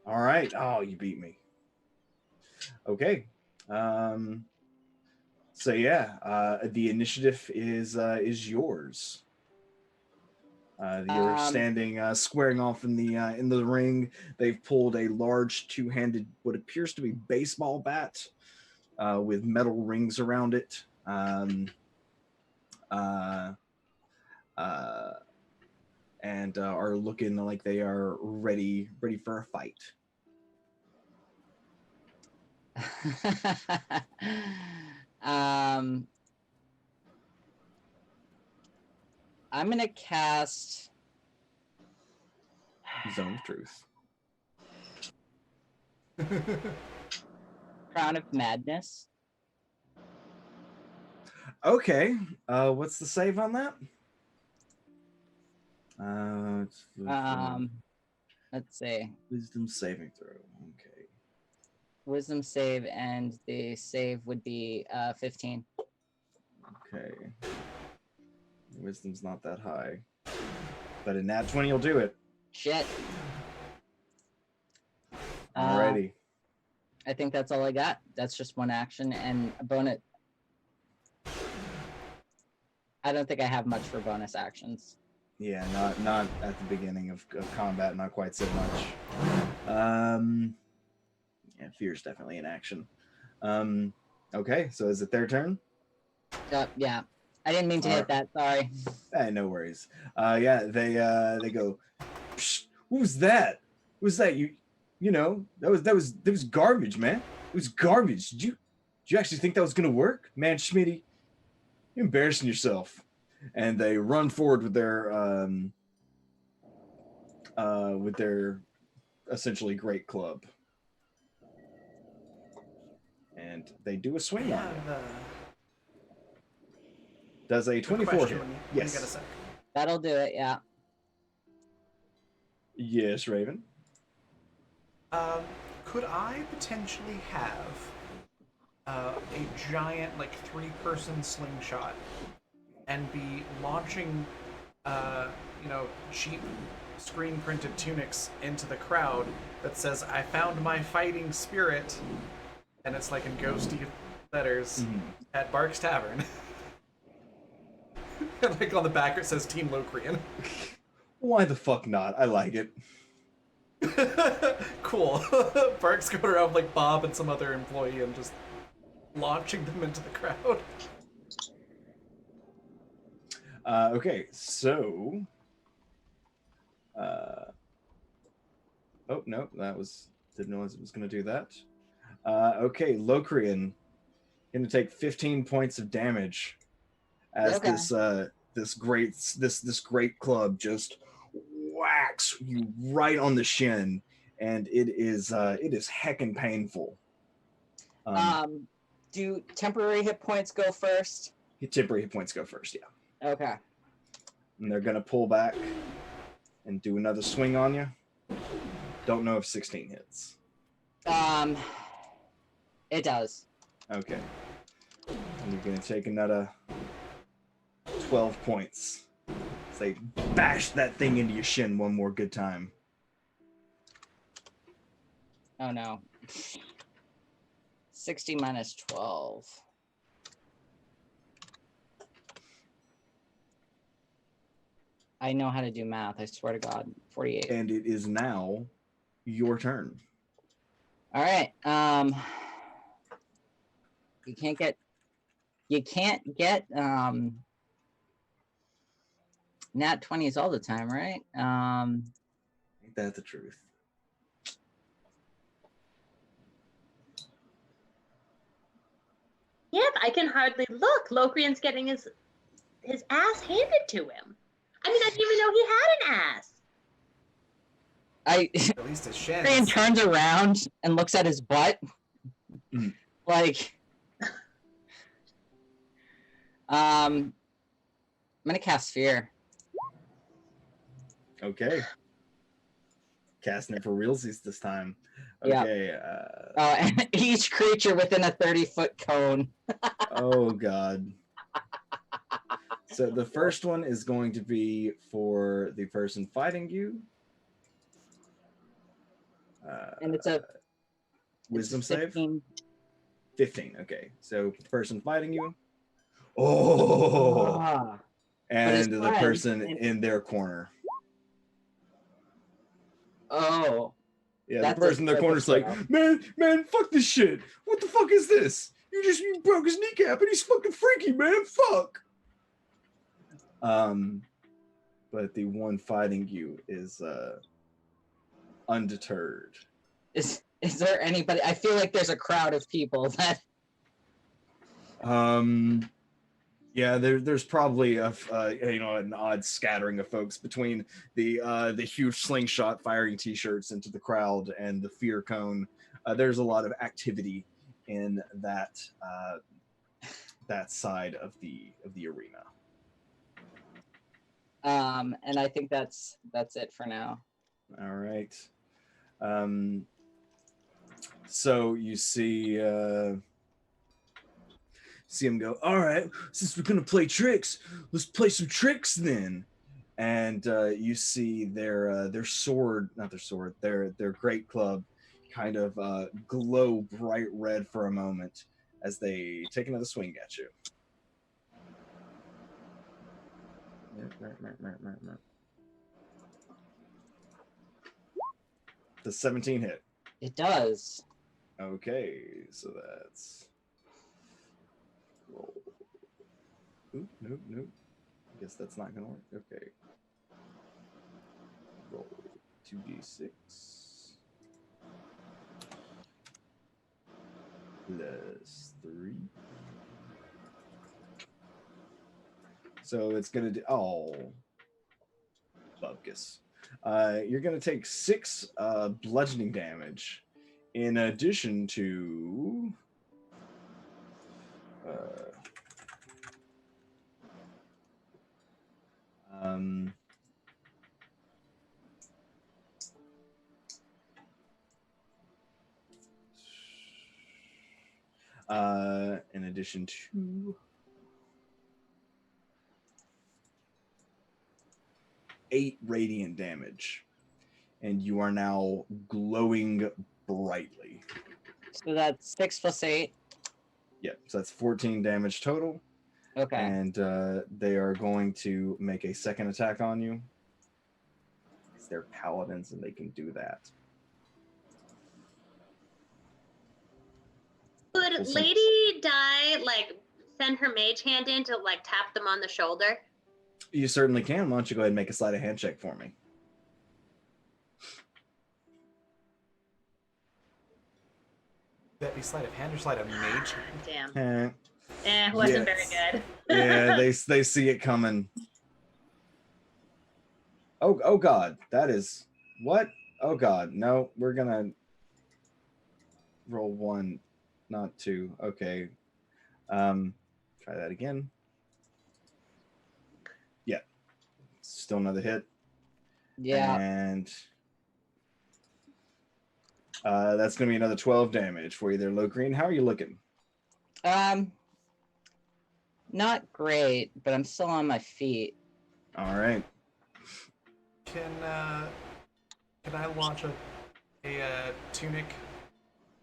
All right. Oh, you beat me. Okay. So yeah, the initiative is yours. You're standing, squaring off in the ring. They've pulled a large two-handed, what appears to be baseball bat, with metal rings around it. And are looking like they are ready for a fight. I'm gonna cast Zone of Truth. Crown of Madness. Okay. What's the save on that? Let's see. Wisdom saving throw. Okay. Wisdom save, and the save would be 15. Okay. Wisdom's not that high, but a nat 20 will do it. Shit. Alrighty. I think that's all I got. That's just one action and a bonus. I don't think I have much for bonus actions. Yeah, not at the beginning of combat, not quite so much. Yeah, fear's definitely in action. Okay, so is it their turn? Yeah. I didn't mean to hit that, sorry. No worries. Yeah, they go, Psh, who's that? Who's that? You know, that was garbage, man. It was garbage. Did you actually think that was gonna work? Man, Schmitty, you're embarrassing yourself. And they run forward with their essentially great club. And they do a swing on you. Does a 24 hit? Yes. That'll do it, yeah. Yes, Raven. Could I potentially have a giant, like, 3-person slingshot and be launching, cheap screen-printed tunics into the crowd that says, "I found my fighting spirit," and it's like in ghosty letters at Bark's Tavern. And like on the back it says Team Locrian. Why the fuck not? I like it. Cool. Bark's going around like Bob and some other employee and just launching them into the crowd. Okay, so. Oh no, didn't realize it was going to do that. Okay, Locrian going to take 15 points of damage as Okay. this great club just whacks you right on the shin, and it is heckin' painful. Do temporary hit points go first? Temporary hit points go first, yeah, Okay. and they're going to pull back and do another swing on you. Don't know if 16 hits. It does. Okay. And you're going to take another 12 points. Say, bash that thing into your shin one more good time. Oh no. 60 minus 12. I know how to do math, I swear to God. 48. And it is now your turn. All right. You can't get nat 20s all the time, right? Ain't that the truth? Yep, I can hardly look. Locrian's getting his ass handed to him. I mean, I didn't even know he had an ass. At least his shins. Locrian turns around and looks at his butt. Like, I'm gonna cast Fear. Okay. Casting it for realsies this time. Yeah. Okay. And each creature within a 30-foot cone. Oh, God. So the first one is going to be for the person fighting you. And it's a wisdom it's 15. save? 15. Okay. So the person fighting you. Oh. Ah. And the friend- person in their corner. Oh. Yeah, That's the person in their corner's like, man, fuck this shit. What the fuck is this? You broke his kneecap and he's fucking freaky, man. Fuck. But the one fighting you is undeterred. Is there anybody? I feel like there's a crowd of people that. Yeah, there's probably an odd scattering of folks between the huge slingshot firing t-shirts into the crowd and the fear cone. There's a lot of activity in that side of the arena. And I think that's it for now. All right. So you see him go, all right, since we're gonna play tricks, let's play some tricks then. And you see their great club kind of glow bright red for a moment as they take another swing at you. The 17 hit. It does. Okay, so that's roll. Oop, nope. I guess that's not gonna work. Okay. Roll 2d6 plus 3. So it's gonna do bupkis. You're gonna take 6 bludgeoning damage in addition to in addition to 8 radiant damage, and you are now glowing brightly. So that's 6 plus 8. Yep, so that's 14 damage total. Okay. And they are going to make a second attack on you. They're paladins and they can do that. Could Lady Di like send her mage hand in to like tap them on the shoulder? You certainly can. Why don't you go ahead and make a sleight of hand check for me? That'd be sleight of hand or sleight of mage? Damn. Eh, Wasn't yes. very good. Yeah, they see it coming. Oh God, that is what? Oh God, no, we're gonna roll 1, not 2. Okay, try that again. Yeah, still another hit. Yeah. And that's gonna be another 12 damage for you there, Locrian. How are you looking? Not great, but I'm still on my feet. All right. Can I launch a tunic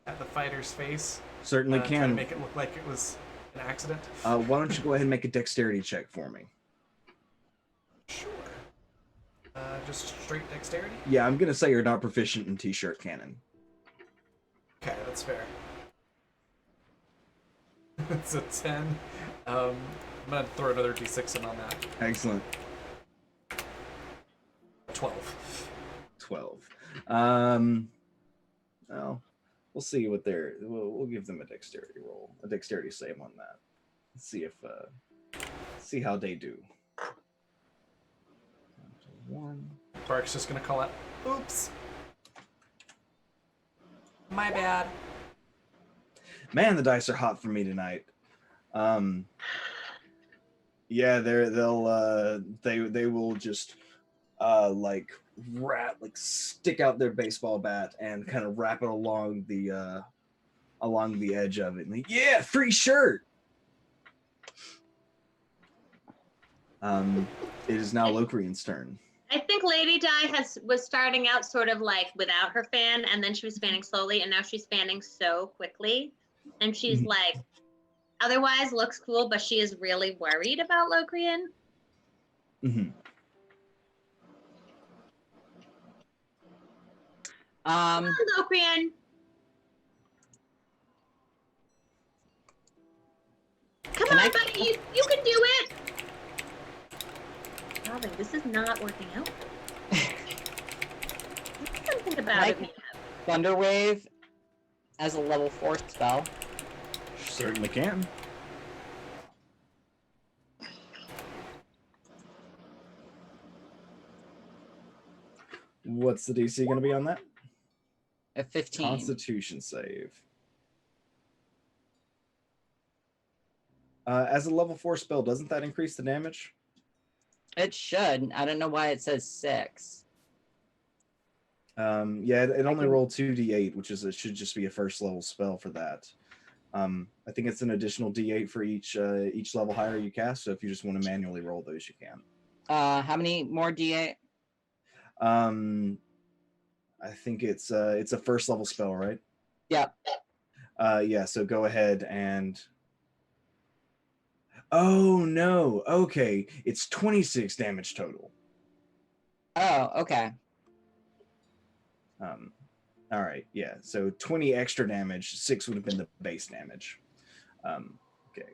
at the fighter's face? Certainly Try to can. make it look like it was an accident. Why don't you go ahead and make a dexterity check for me? Sure. Just straight dexterity? Yeah, I'm gonna say you're not proficient in t-shirt cannon. Okay, that's fair. It's a 10. I'm gonna throw another d6 in on that. Excellent. 12. 12. Well, we'll see what they're. We'll give them a dexterity roll, a dexterity save on that. Let's see if see how they do. 1. Bark's just gonna call out, oops. My bad. Man, the dice are hot for me tonight. Yeah, they will just like stick out their baseball bat and kind of wrap it along the edge of it. And like, yeah, free shirt. It is now Locrian's turn. I think Lady Di was starting out sort of like without her fan, and then she was fanning slowly, and now she's fanning so quickly. And she's like, otherwise looks cool, but she is really worried about Locrian. Mm-hmm. Come on, Locrian. Come on, buddy. You can do it. Robin, this is not working out. Something about it. Thunder Wave as a level 4 spell. Certainly can. What's the DC going to be on that? A 15. Constitution save. As a level 4 spell, doesn't that increase the damage? It should. I don't know why it says 6. Yeah, it only rolled 2d8, which is it should just be a first level spell for that. I think it's an additional d8 for each level higher you cast. So if you just want to manually roll those, you can. How many more d8? I think it's a first level spell, right? Yeah. Yeah. So go ahead and. Oh no! Okay, it's 26 damage total. Oh, okay. All right, yeah. So 20 extra damage. 6 would have been the base damage. Okay.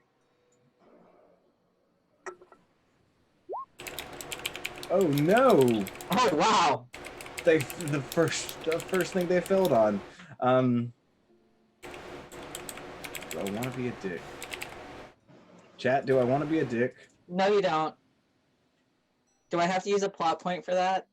Oh no! Oh wow! The first thing they failed on. Do I want to be a dick? Chat, do I want to be a dick? No, you don't. Do I have to use a plot point for that?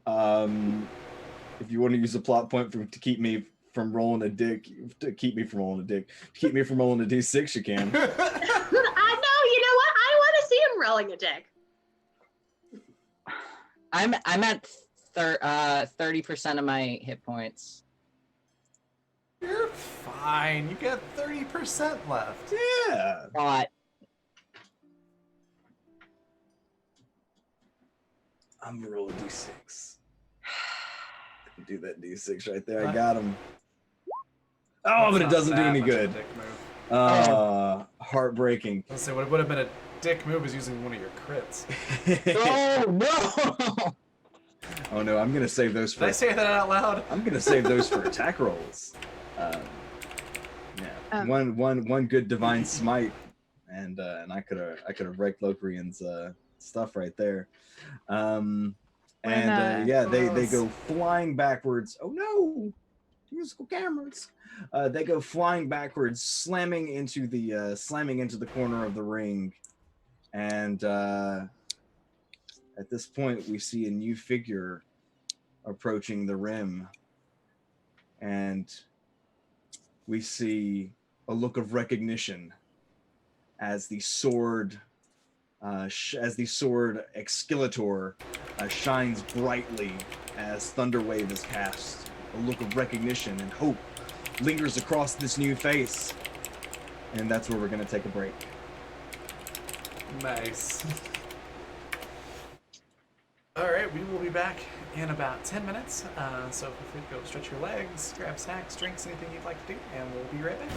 If you want to use a plot point to keep me from rolling a dick, to keep me from rolling a d6, you can. I know. You know what? I want to see him rolling a dick. I'm at 30% of my hit points. You're fine. You got 30% left. Yeah. But I'm gonna roll a d6. Do that d6 right there. I got him. Oh, but it doesn't do any good. Heartbreaking. Let's say what would have been a dick move is using one of your crits. oh no! Oh no, I'm gonna save those for. Did I say that out loud? I'm gonna save those for attack rolls. Yeah. one good divine smite, and I could have wrecked Locrian's stuff right there. When, Yeah, they Yes. go flying backwards. Oh no, musical cameras! They go flying backwards, slamming into the corner of the ring, and at this point we see a new figure approaching the rim, and we see a look of recognition as the sword Exkilator shines brightly as Thunderwave is cast. A look of recognition and hope lingers across this new face. And that's where we're going to take a break. Nice. All right, we will be back in about 10 minutes. So feel free to go stretch your legs, grab snacks, drinks, anything you'd like to do, and we'll be right back.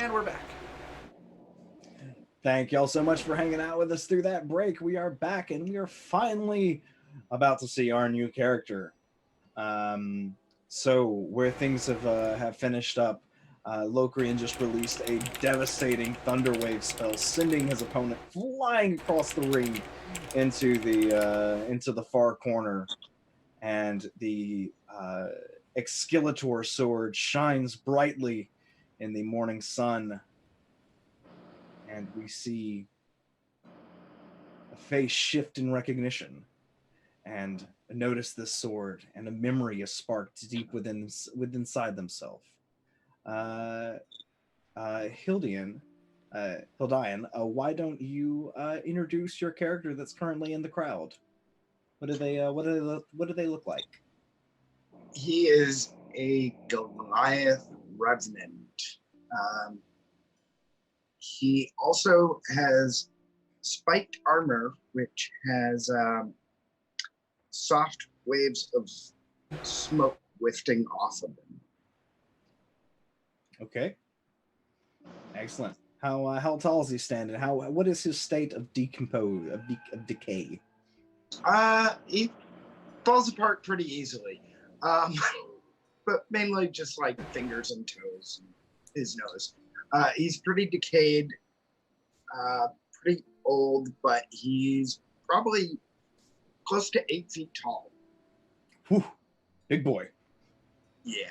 And we're back. Thank y'all so much for hanging out with us through that break. We are back, and we are finally about to see our new character. So where things have finished up, Locrian just released a devastating thunderwave spell, sending his opponent flying across the ring into the far corner, and the Exkilator sword shines brightly in the morning sun, and we see a face shift in recognition, and notice this sword, and a memory is sparked deep inside themselves. Uh, Hildian, why don't you introduce your character that's currently in the crowd? What do they look like? He is a Goliath Revenant. He also has spiked armor, which has soft waves of smoke wafting off of him. Okay, excellent. How tall is he standing? What is his state of decay? He falls apart pretty easily, but mainly just like fingers and toes and his nose. He's pretty decayed, pretty old, but he's probably close to 8 feet tall. Whew, big boy. Yeah.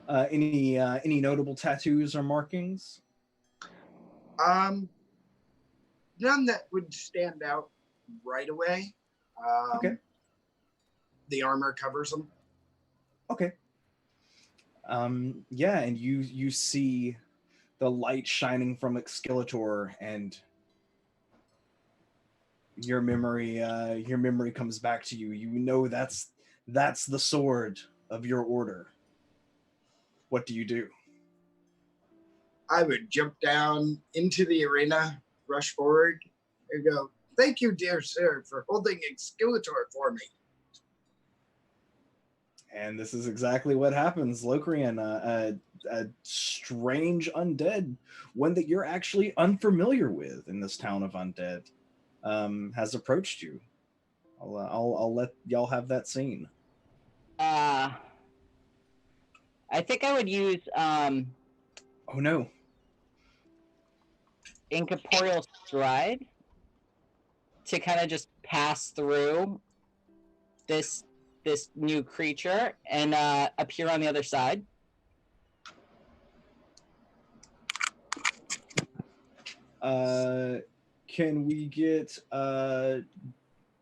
Any notable tattoos or markings? None that would stand out right away. Okay. The armor covers him. Okay. Yeah, and you see the light shining from Exkilator, and your memory comes back to you. You know that's the sword of your order. What do you do? I would jump down into the arena, rush forward, and go, "Thank you, dear sir, for holding Exkilator for me." And this is exactly what happens. Locrian, a strange undead, one that you're actually unfamiliar with in this town of undead, has approached you. I'll let y'all have that scene. I think I would use Oh no. incorporeal stride to kind of just pass through this new creature and appear on the other side. Can we get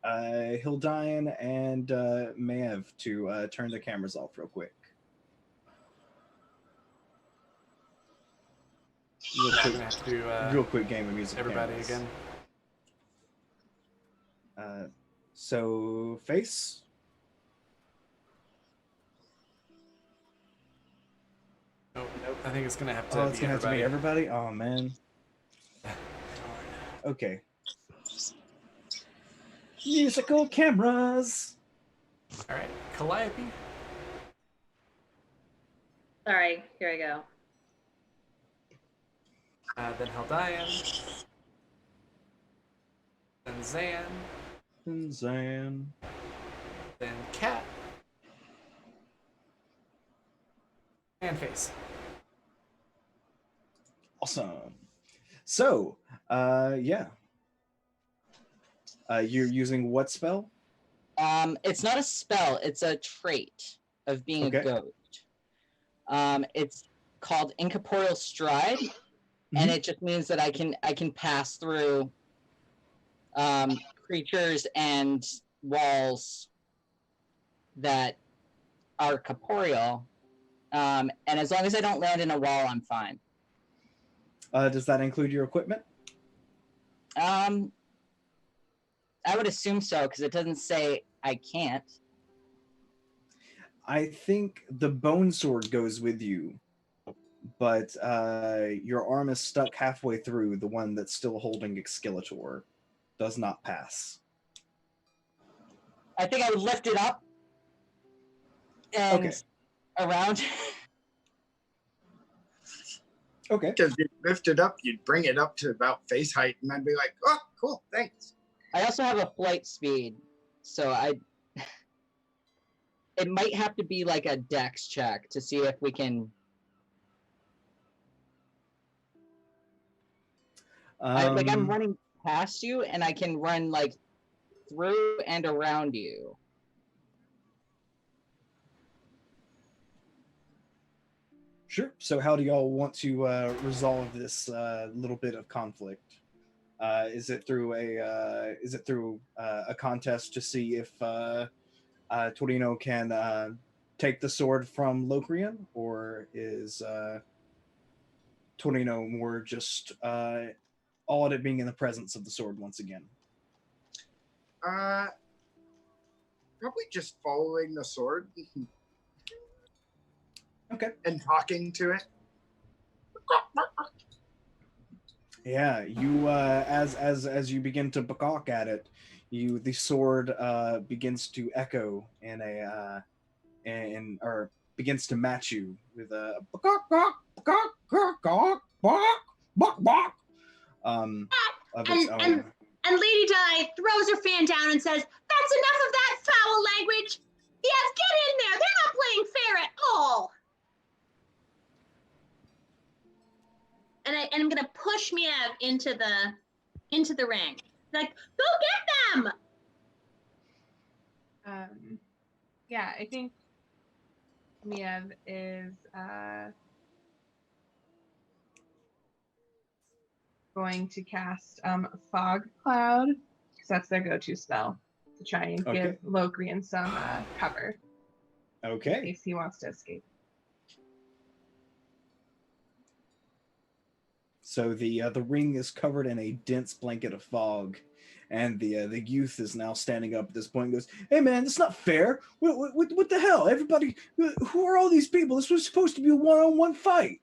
Hildian and Mav to turn the cameras off real quick? We're gonna have to do Real quick game of music. everybody cameras. again. So face. Nope. I think it's gonna have to. Oh, be it's gonna have to be everybody. Oh man. Okay. Musical cameras. All right, Calliope. Sorry, here I go. Then Haldian. Then Zan. And Zan. Then Cat. And Face. Awesome. So, yeah. You're using what spell? It's not a spell, it's a trait of being Okay. a ghost. It's called incorporeal stride, and it just means that I can pass through creatures and walls that are corporeal. And as long as I don't land in a wall, I'm fine. Does that include your equipment? I would assume so, because it doesn't say I can't. I think the bone sword goes with you, but your arm is stuck halfway through. The one that's still holding Exkilator does not pass. I think I would lift it up and Okay. around. Okay. Because you lift it up, you'd bring it up to about face height, and I'd be like, "Oh, cool, thanks." I also have a flight speed, so it might have to be like a dex check to see if we can. I'm running past you, and I can run like through and around you. Sure. So how do y'all want to resolve this little bit of conflict? Is it through a contest to see if Torino can take the sword from Locrian, or is Torino more just all at it being in the presence of the sword once again? Probably just following the sword. Okay. And talking to it. Yeah, you as you begin to gawk at it, the sword begins to echo in a or begins to match you with a of its And, own. and Lady Di throws her fan down and says, "That's enough of that foul language. Yes, get in there. They're not playing fair at all." And I'm gonna push Miev into the ring. Like, go get them. Yeah, I think Miev is going to cast Fog Cloud, because that's their go-to spell, to try and give Locrian some cover in Okay. case he wants to escape. So the ring is covered in a dense blanket of fog, and the youth is now standing up at this point and goes, "Hey man, that's not fair. What the hell? Everybody, who are all these people? This was supposed to be a one-on-one fight."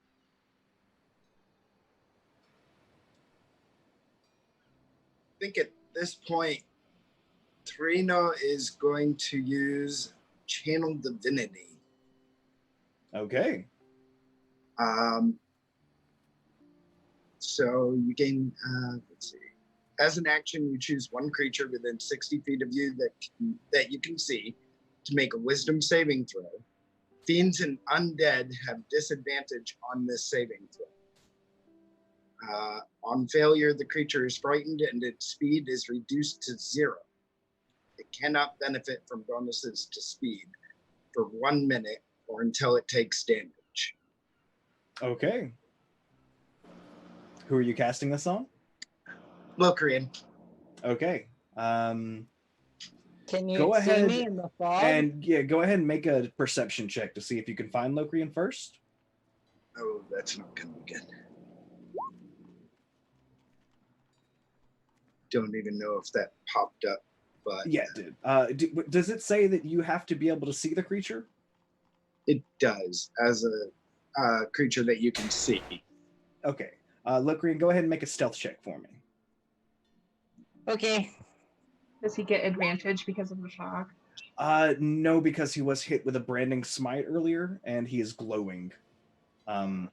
I think at this point, Torino is going to use Channel Divinity. Okay. So you gain, let's see. As an action, you choose one creature within 60 feet of you that you can see to make a wisdom saving throw. Fiends and undead have disadvantage on this saving throw. On failure, the creature is frightened and its speed is reduced to 0. It cannot benefit from bonuses to speed for 1 minute or until it takes damage. Okay. Who are you casting this on? Locrian. Okay. Can you go see ahead me in the fog? And yeah, go ahead and make a perception check to see if you can find Locrian first. Oh, that's not going to be good. Don't even know if that popped up, but yeah, it did. Does it say that you have to be able to see the creature? It does, as a creature that you can see. Okay. Locrian, go ahead and make a stealth check for me. Okay. Does he get advantage because of the fog? No, because he was hit with a branding smite earlier, and he is glowing. So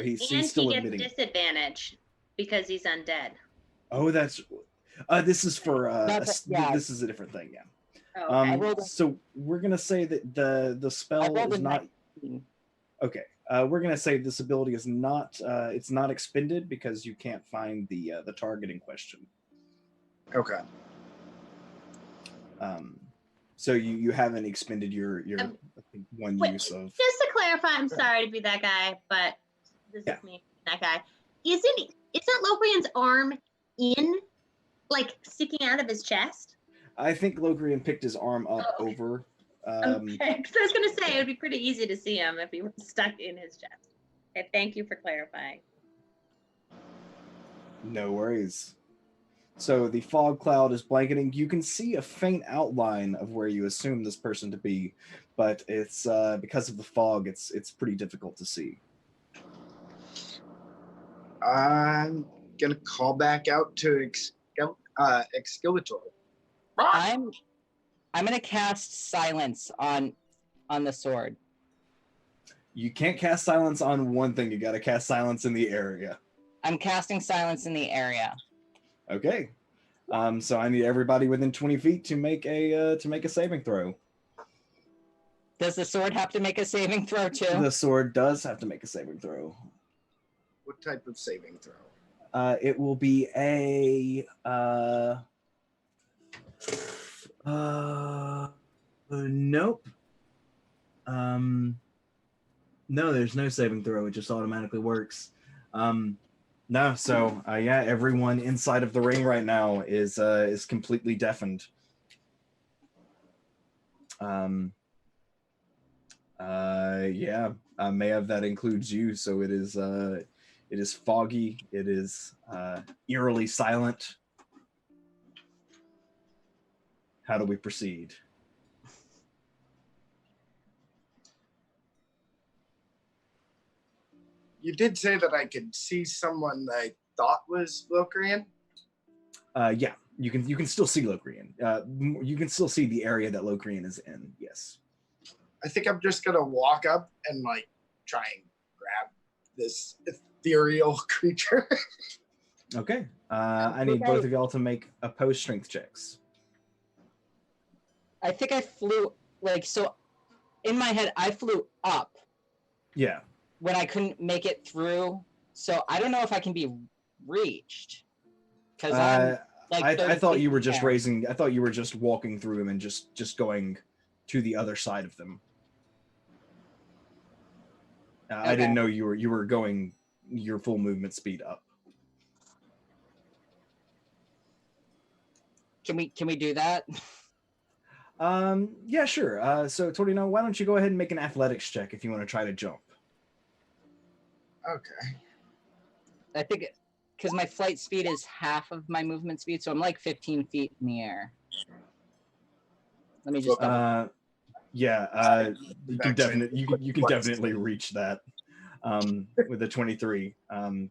he's still he admitting. gets disadvantage because he's undead. Oh, that's. This is for. This is a different thing. Yeah. Oh, okay. So we're gonna say that the spell is not. 19. Okay. We're gonna say this ability is not. It's not expended because you can't find the target in question. Okay. So you haven't expended your I think one use of. Just to clarify, I'm sorry to be that guy, but this is me, that guy. Isn't Locrian's arm like sticking out of his chest? I think Locrian picked his arm up over. Okay, because I was gonna say it would be pretty easy to see him if he was stuck in his chest. Okay, thank you for clarifying. No worries. So the fog cloud is blanketing. You can see a faint outline of where you assume this person to be, but it's because of the fog. It's pretty difficult to see. I'm gonna call back out to Exculpator. I'm gonna cast silence on the sword. You can't cast silence on one thing. You got to cast silence in the area. I'm casting silence in the area. Okay. So I need everybody within 20 feet to make a saving throw. Does the sword have to make a saving throw too? The sword does have to make a saving throw. What type of saving throw? It will be a nope. No, there's no saving throw. It just automatically works. No, so yeah, everyone inside of the ring right now is completely deafened. Yeah, Mayev, that includes you. So it is foggy. It is eerily silent. How do we proceed? You did say that I could see someone that I thought was Locrian. Yeah, you can still see Locrian. You can still see the area that Locrian is in. Yes. I think I'm just gonna walk up and like try and grab this ethereal creature. Okay. I need both of y'all to make opposed strength checks. I think I flew so. In my head, I flew up. Yeah. When I couldn't make it through, so I don't know if I can be reached. Because I'm like I thought you were just there. raising. I thought you were just walking through them and just going to the other side of them. Okay. I didn't know you were going your full movement speed up. Can we do that? Yeah, sure. So Torino, why don't you go ahead and make an athletics check if you want to try to jump? Okay. I think because my flight speed is half of my movement speed, so I'm like 15 feet in the air. Let me just. Yeah. You can definitely reach that. With a 23.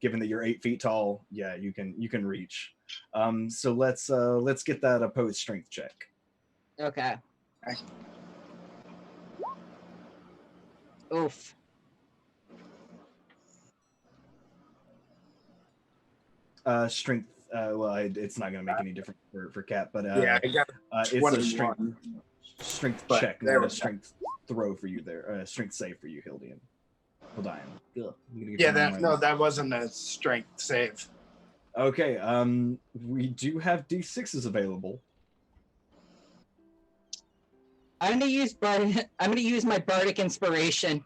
Given that you're 8 feet tall, yeah, you can reach. So let's get that opposed strength check. Okay. Oof. Strength. Well, it's not going to make any difference for Cat, but yeah, I got it's a strength but check, there not we a go. strength throw for you there. Strength save for you, Hildian. Hildian. Yeah, that wasn't a strength save. Okay. We do have D6s available. I'm gonna use my bardic inspiration.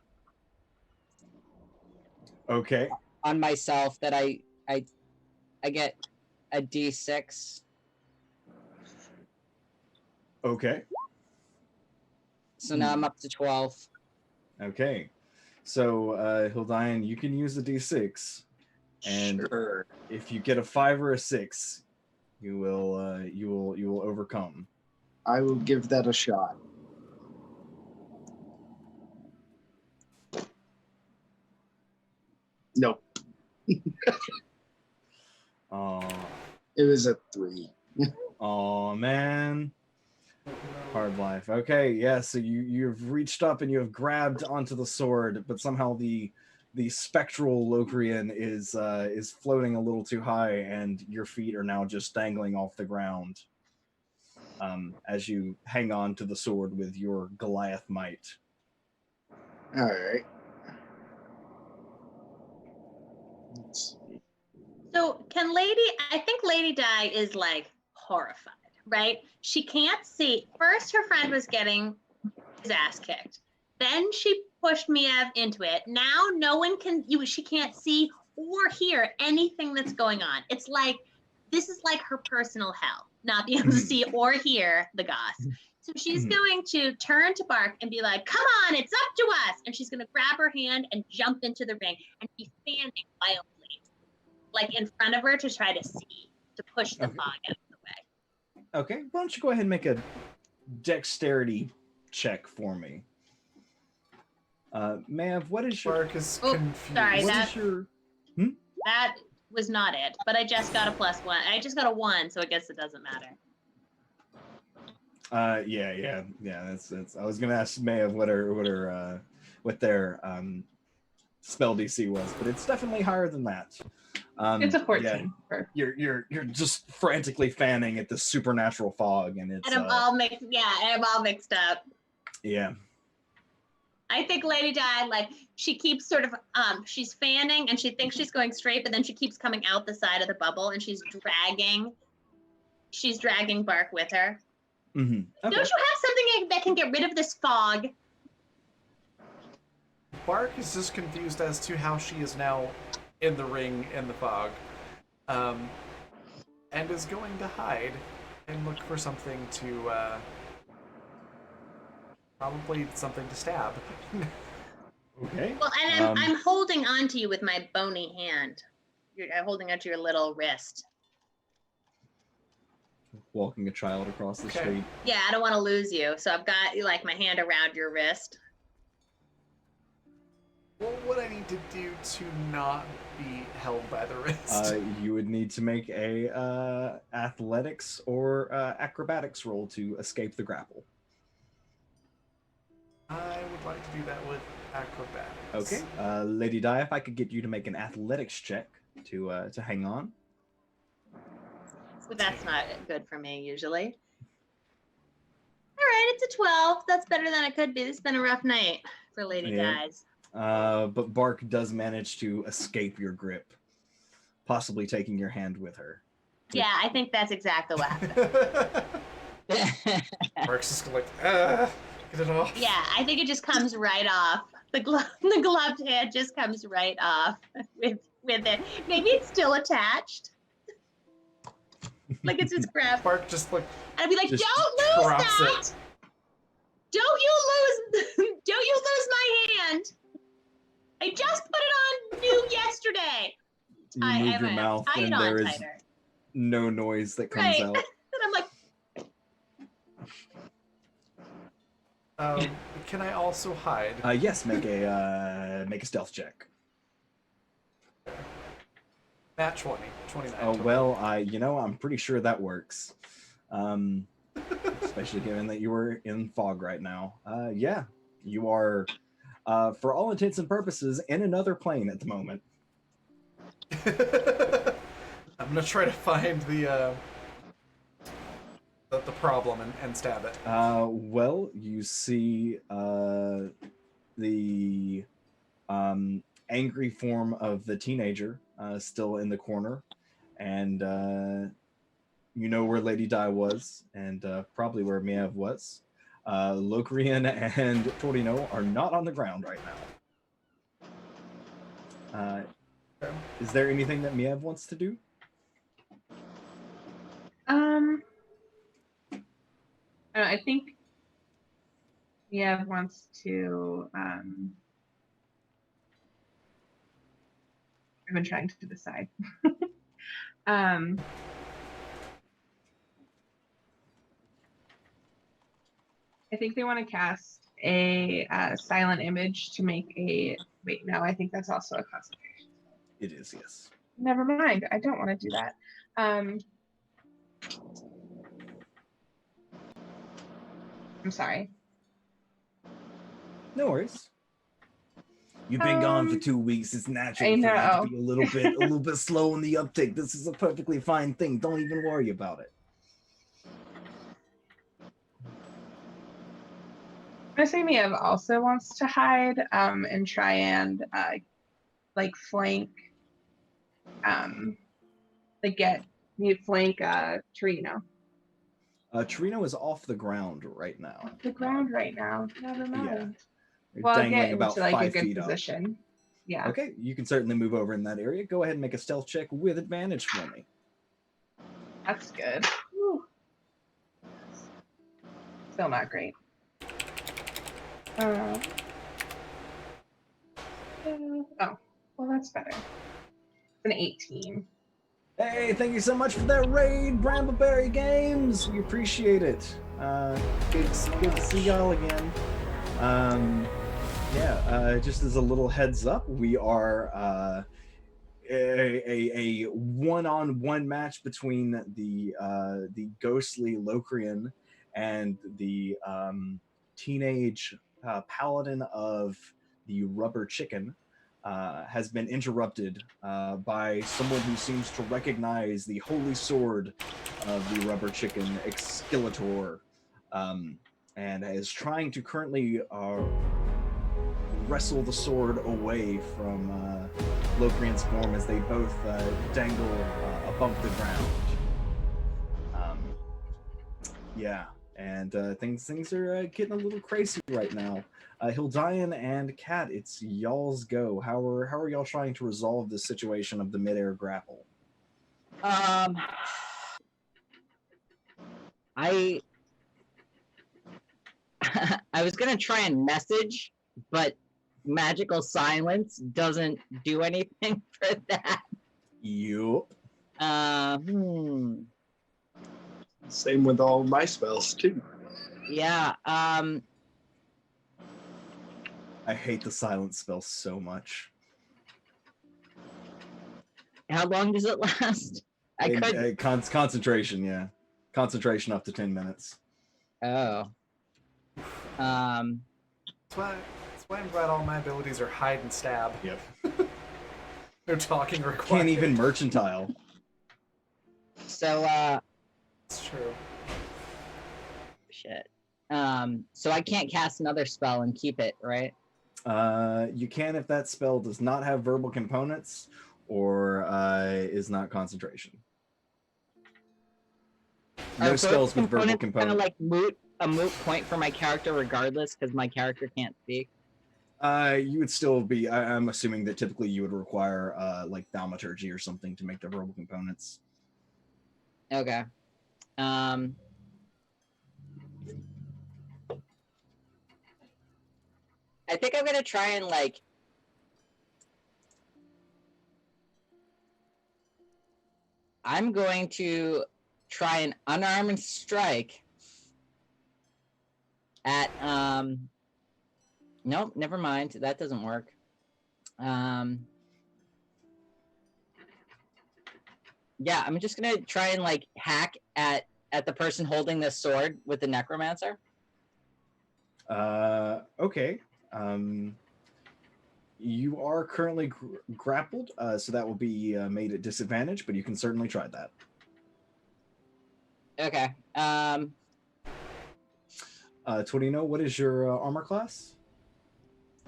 Okay. On myself that I get a D6. Okay. So now I'm up to 12. Okay. So Hildian, you can use the D6, and Sure. if you get a 5 or a 6, you will overcome. I will give that a shot. Nope. Oh. It was a 3. Oh man. Hard life. Okay, yeah, so you've reached up and you have grabbed onto the sword, but somehow the spectral Locrian is floating a little too high, and your feet are now just dangling off the ground. As you hang on to the sword with your Goliath might. All right. So I think Lady Di is like horrified, right? She can't see. First, her friend was getting his ass kicked. Then she pushed Miev into it. Now she can't see or hear anything that's going on. It's like, this is like her personal hell, not being able to see or hear the goss. So she's going to turn to Bark and be like, come on, it's up to us. And she's going to grab her hand and jump into the ring and be standing wildly, like in front of her to try to see, to push the fog out of the way. Okay, why don't you go ahead and make a dexterity check for me? Mav, what is your... Bark is confused. Sorry, that was not it, but I just got a +1. I just got a 1, so I guess it doesn't matter. Yeah. That's. I was gonna ask Mav what her what their spell DC was, but it's definitely higher than that. It's a Yeah, 14. For you're just frantically fanning at the supernatural fog, and it's And I'm all mixed. Yeah, and I'm all mixed up. yeah. I think Lady Di, like, she keeps sort of she's fanning and she thinks she's going straight, but then she keeps coming out the side of the bubble and she's dragging Bark with her. Mm-hmm. Okay. Don't you have something that can get rid of this fog? Bark is just confused as to how she is now in the ring in the fog, and is going to hide and look for something to, probably something to stab. Okay. Well, and I'm holding on to you with my bony hand. I'm holding onto your little wrist. Walking a child across the Okay. street. Yeah, I don't want to lose you, so I've got like my hand around your wrist. What would I need to do to not be held by the wrist? You would need to make a athletics or acrobatics roll to escape the grapple. I would like to do that with acrobatics. Okay. Lady Di, if I could get you to make an athletics check to hang on. But that's not good for me usually. All right, it's a 12. That's better than it could be. It's been a rough night for Lady Yeah. Di's. But Bark does manage to escape your grip, possibly taking your hand with her. Yeah, I think that's exactly what happened. Bark's just like, get it off. Yeah, I think it just comes right off. The gloved hand just comes right off with it. Maybe it's still attached. Like it's just grabbed. Bark just like, I'd be like, Just don't lose drops that! it. Don't you lose my hand! I just put it on new yesterday. You I move have your a mouth, tie it and on there is tighter. no noise that comes Right. out. And I'm like, can I also hide? Yes, make a stealth check. Nat 20. 29. Oh well, I'm pretty sure that works. Especially given that you were in fog right now. Yeah, you are, for all intents and purposes, in another plane at the moment. I'm gonna try to find the problem and stab it. Well, you see the angry form of the teenager still in the corner, and you know where Lady Di was, and probably where Miev was. Locrian and Torino are not on the ground right now. Is there anything that Miev wants to do? I think Niev wants to. I've been trying to decide. I think they want to cast a silent image to make a. Wait, no, I think that's also a concentration. It is, yes. Never mind. I don't want to do that. I'm sorry. No worries. You've been gone for 2 weeks. It's natural I for you to know. be a little bit slow in the uptake. This is a perfectly fine thing. Don't even worry about it. I say Miev also wants to hide and try and flank flank Torino. Torino is off the ground right now. Off the ground right now. Never mind. Yeah. You're Well, dangling get about into like a 5 good feet position. Yeah. up. Okay, you can certainly move over in that area. Go ahead and make a stealth check with advantage for me. That's good. Whew. Still not great. Oh, well, that's better. It's an 18. Hey, thank you so much for that raid, Brambleberry Games. We appreciate it. Good to see y'all again. Just as a little heads up, we are a one-on-one match between the ghostly Locrian and the teenage paladin of the rubber chicken, has been interrupted by someone who seems to recognize the holy sword of the rubber chicken, Exkillator, and is trying to currently wrestle the sword away from Locrian's form as they both dangle above the ground. Yeah, and things are getting a little crazy right now. Hildian and Kat, it's y'all's go. How are y'all trying to resolve this situation of the midair grapple? I I was gonna try and message, but magical silence doesn't do anything for that. Yup. Same with all my spells too. Yeah. I hate the silence spell so much. How long does it last? I could. Concentration, yeah. Concentration up to 10 minutes. Oh. That's why I'm glad all my abilities are hide and stab. Yep. No talking required. Can't even mercantile. So It's true. shit. So I can't cast another spell and keep it, right? You can if that spell does not have verbal components or is not concentration. No spells with verbal components. Kind of like a moot point for my character, regardless, because my character can't speak. You would still be. I'm assuming that typically you would require like thaumaturgy or something to make the verbal components. Okay. I think I'm gonna try and like. I'm going to try an unarmed strike at nope, never mind. That doesn't work. Yeah, I'm just gonna try and like hack at the person holding this sword with the necromancer. Okay. You are currently grappled, so that will be made at disadvantage, but you can certainly try that. Okay. Torino, what is your armor class?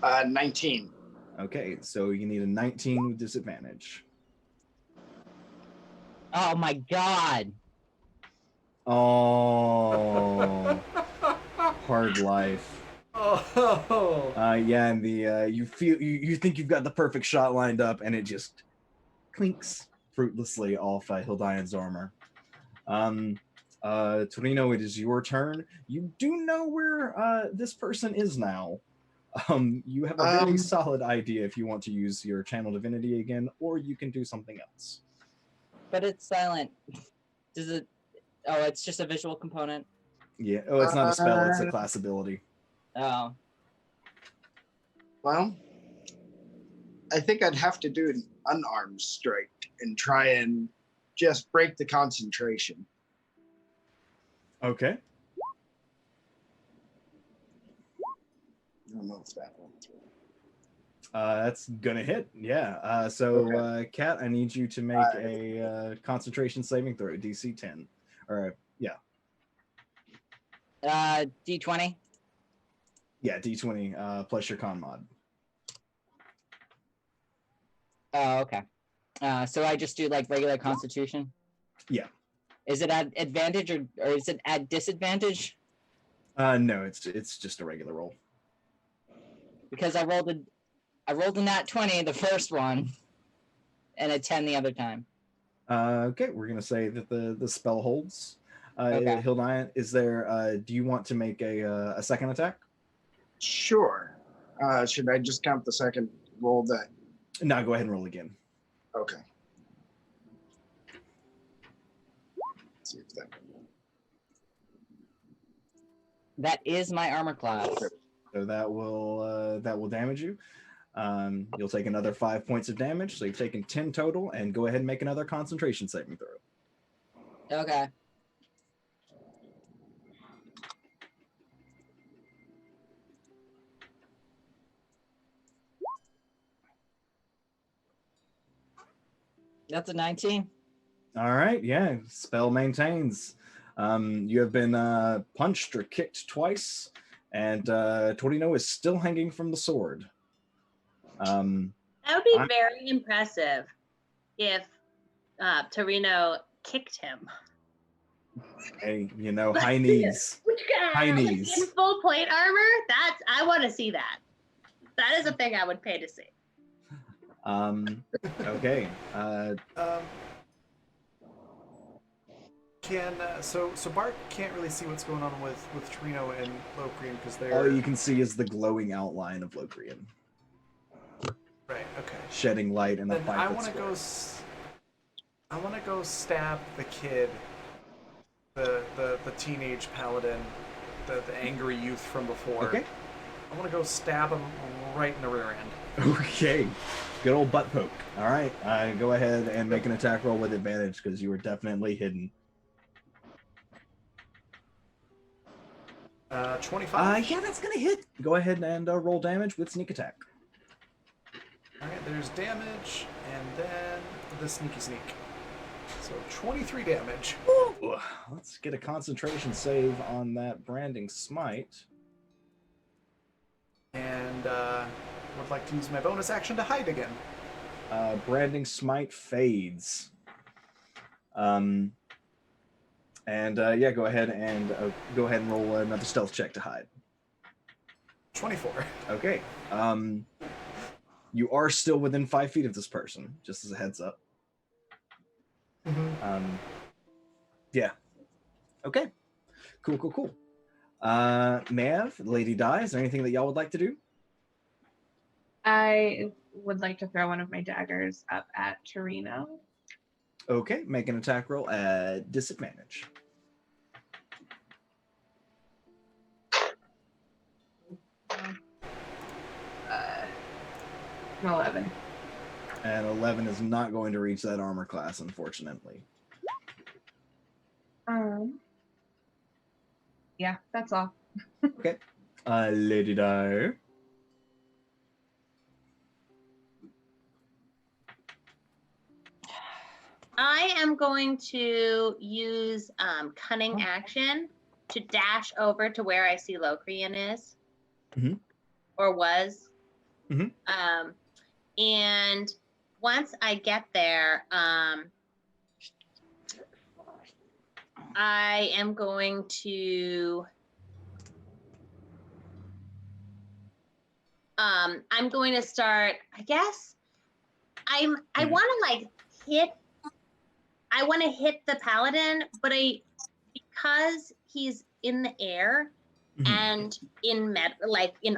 19. Okay, so you need a 19 with disadvantage. Oh my god. Oh, hard life. Oh. Yeah, and the you think you've got the perfect shot lined up, and it just clinks fruitlessly off Hildian's armor. Torino, it is your turn. You do know where this person is now. You have a very solid idea if you want to use your channel divinity again, or you can do something else. But it's silent. Does it? Oh, it's just a visual component. Yeah. Oh, it's not a spell; it's a class ability. Oh. Well, I think I'd have to do an unarmed strike and try and just break the concentration. Okay. I don't know if that one's right. That's gonna hit. Yeah. So, Kat, I need you to make a concentration saving throw, DC 10. Or yeah. D20. Yeah, D20 plus your con mod. Oh, okay. So I just do like regular Constitution. Yeah. Is it at advantage or is it at disadvantage? No, it's just a regular roll. Because I rolled a nat 20 the first one, and a 10 the other time. Okay, we're gonna say that the spell holds. Okay. Hildian, is there? Do you want to make a second attack? Sure. Should I just count the second roll that? No, go ahead and roll again. Okay. Let's see if that. That is my armor class. So that will damage you. You'll take another 5 points of damage, so you've taken 10 total, and go ahead and make another concentration saving throw. Okay. That's a 19. All right, yeah, spell maintains. You have been punched or kicked twice, and Torino is still hanging from the sword. That would be I- very impressive if Torino kicked him. Hey, high knees. High Like, knees. in full plate armor? I want to see that. That is a thing I would pay to see. Okay. So Bart can't really see what's going on with Torino and Locrian because they're All you can see is the glowing outline of Locrian, right. Okay. shedding light in a Then 5 I foot want to square. go. I want to go stab the kid, the teenage paladin, the angry youth from before. Okay. I want to go stab him right in the rear end. Okay. Good old butt poke. All right. Go ahead and make an attack roll with advantage because you were definitely hidden. 25. Yeah, that's gonna hit. Go ahead and roll damage with sneak attack. All right, there's damage, and then the sneaky sneak. So 23 damage. Ooh, let's get a concentration save on that branding smite. And would like to use my bonus action to hide again. Branding smite fades. Yeah, go ahead and roll another stealth check to hide. 24. Okay. You are still within 5 feet of this person, just as a heads up. Mm-hmm. Yeah. Okay. Cool. Mav, Lady Di, is there anything that y'all would like to do? I would like to throw one of my daggers up at Torino. Okay, make an attack roll at disadvantage. An 11. And 11 is not going to reach that armor class, unfortunately. Yeah, that's all. Okay. Lady Di. I am going to use cunning action to dash over to where I see Locrian is. Mhm. Or was. Mhm. And once I get there, I am going to start, I guess I want to hit the paladin, but because he's in the air and in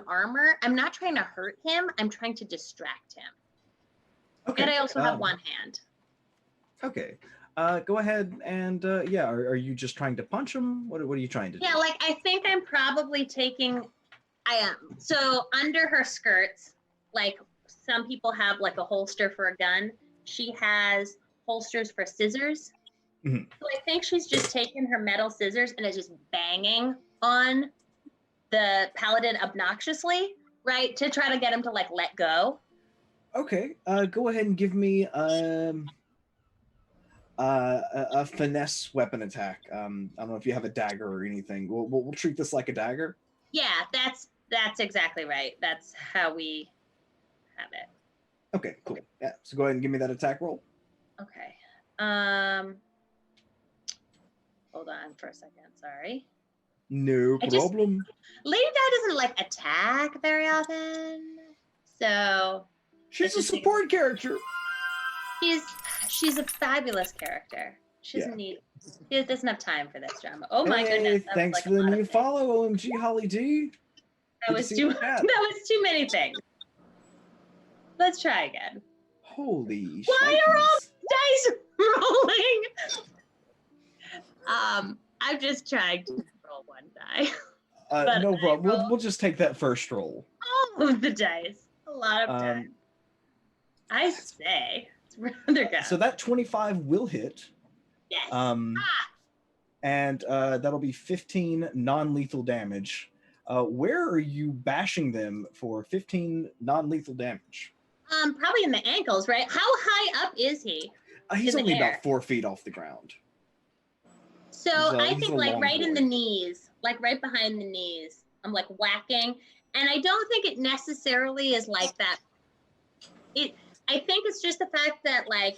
armor, I'm not trying to hurt him, I'm trying to distract him. Okay. And I also have one hand. Okay. Go ahead and are you just trying to punch him? What are you trying to do? Yeah, I think I'm probably I am. So under her skirts, some people have a holster for a gun. She has holsters for scissors. Mm-hmm. So I think she's just taken her metal scissors and is just banging on the paladin obnoxiously, right? To try to get him to let go. Okay. Go ahead and give me a finesse weapon attack. I don't know if you have a dagger or anything. We'll treat this like a dagger. Yeah, that's exactly right. That's how we have it. Okay, cool. Yeah. So go ahead and give me that attack roll. Okay. Hold on for a second. Sorry. No problem. Lady Di doesn't attack very often, so She's a support character. She's a fabulous character. She doesn't have time for this drama. Oh my Hey, goodness! Thanks for the new follow, OMG Holly D. That was too many things. Let's try again. Holy shit. Why are all dice rolling? I'm just trying to roll one die. No problem. We'll just take that first roll. All of the dice. A lot of time. I say. It's rather good. So that 25 will hit. Yes. And that'll be 15 non-lethal damage. Where are you bashing them for 15 non-lethal damage? Probably in the ankles, right? How high up is he? He's in the only air. about 4 feet off the ground. So I he's think a like long right in boy. the knees, like right behind the knees. I'm like whacking, and I don't think it necessarily is like that. I think it's just the fact that like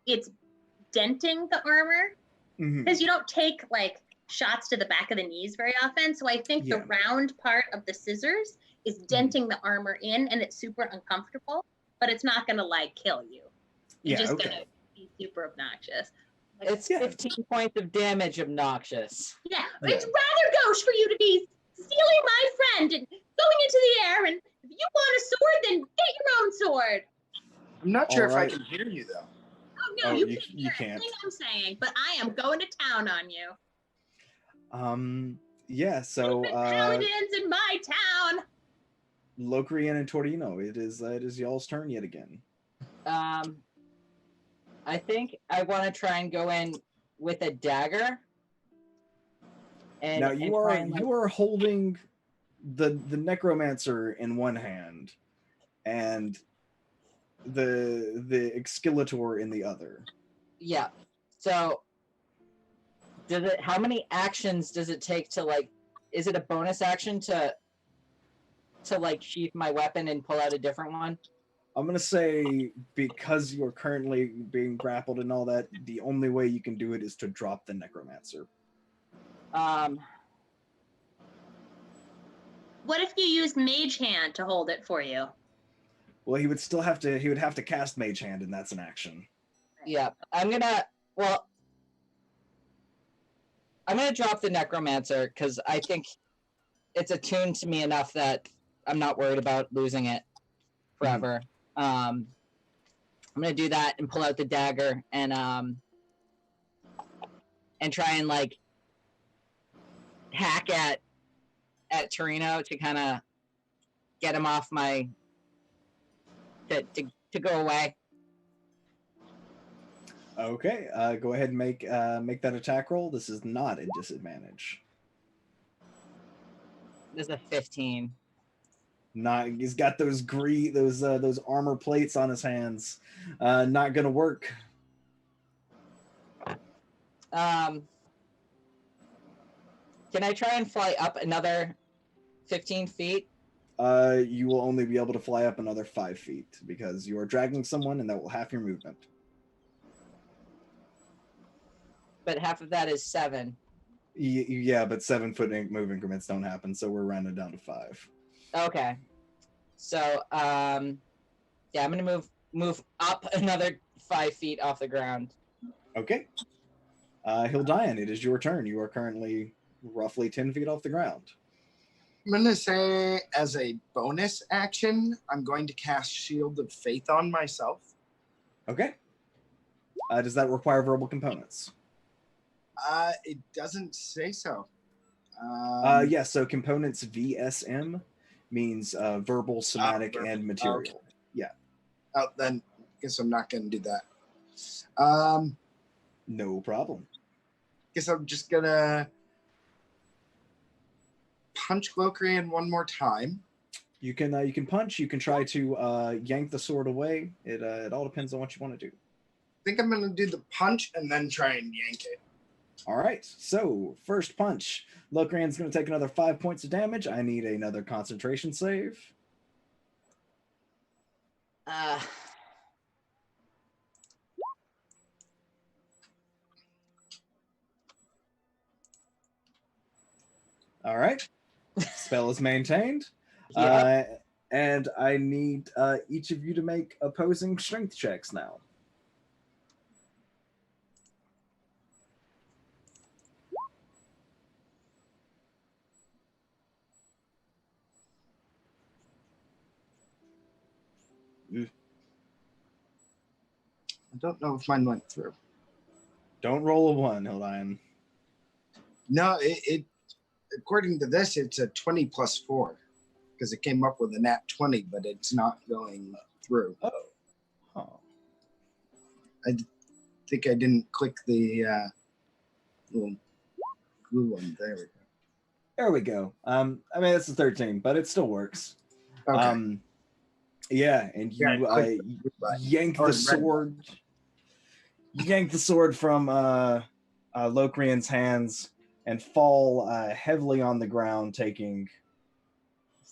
it's denting the armor Mhm. because you don't take like shots to the back of the knees very often. So I think the Yeah. round part of the scissors is denting the armor in, and it's super uncomfortable, but it's not gonna like kill you. It's Yeah, just okay. gonna be super obnoxious. It's Yeah. 15 points of damage obnoxious. Yeah, Yeah. it's rather gauche for you to be stealing my friend and going into the air. And if you want a sword, then get your own sword. I'm not sure All if I right. can hear you though. Oh no, Oh, you you- can't you hear can't. anything I'm saying, but I am going to town on you. Yeah, so Paladins in my town. Locrian and Torino, it is y'all's turn yet again. I think I want to try and go in with a dagger. And Now and you try are and, like, you are holding the necromancer in one hand and the exkillator in the other. yeah. So how many actions does it take to like, is it a bonus action to like sheath my weapon and pull out a different one? I'm gonna say because you're currently being grappled and all that, the only way you can do it is to drop the necromancer. What if you use Mage Hand to hold it for you? Well, he would have to cast Mage Hand, and that's an action. Yeah, I'm gonna drop the necromancer because I think it's attuned to me enough that I'm not worried about losing it forever. I'm gonna do that and pull out the dagger and try and like hack at Torino to kind of get him off my to go away. Okay, go ahead and make that attack roll. This is not a disadvantage. This is a 15. Not he's got those those armor plates on his hands. Not gonna work. Can I try and fly up another 15 feet? You will only be able to fly up another 5 feet because you are dragging someone, and that will half your movement. But half of that is 7. Yeah, but 7-foot move increments don't happen, so we're rounding down to 5. Okay. So yeah, I'm gonna move up another 5 feet off the ground. Okay. Hildian, it is your turn. You are currently roughly 10 feet off the ground. I'm gonna say as a bonus action, I'm going to cast Shield of Faith on myself. Okay. Does that require verbal components? It doesn't say so. Yeah, so components VSM means verbal, somatic, verbal. and material. Okay. Yeah. Oh, then I guess I'm not gonna do that. No problem. Guess I'm just gonna punch Locrian one more time. You can punch. You can try to yank the sword away. It all depends on what you want to do. I think I'm gonna do the punch and then try and yank it. All right. So first punch. Locrian's going to take another 5 points of damage. I need another concentration save. All right. Spell is maintained. Yeah. And I need each of you to make opposing strength checks now. I don't know if mine went through. Don't roll a 1, Hildian. No, it according to this, it's a 20 plus 4 because it came up with a nat 20, but it's not going through. Oh. Huh. I think I didn't click the little blue one. There we go. There we go. I mean, it's a 13, but it still works. Okay. Yeah, and you Yeah, I clicked the blue button. yank Or the red sword. You yank the sword from Locrian's hands and fall heavily on the ground, taking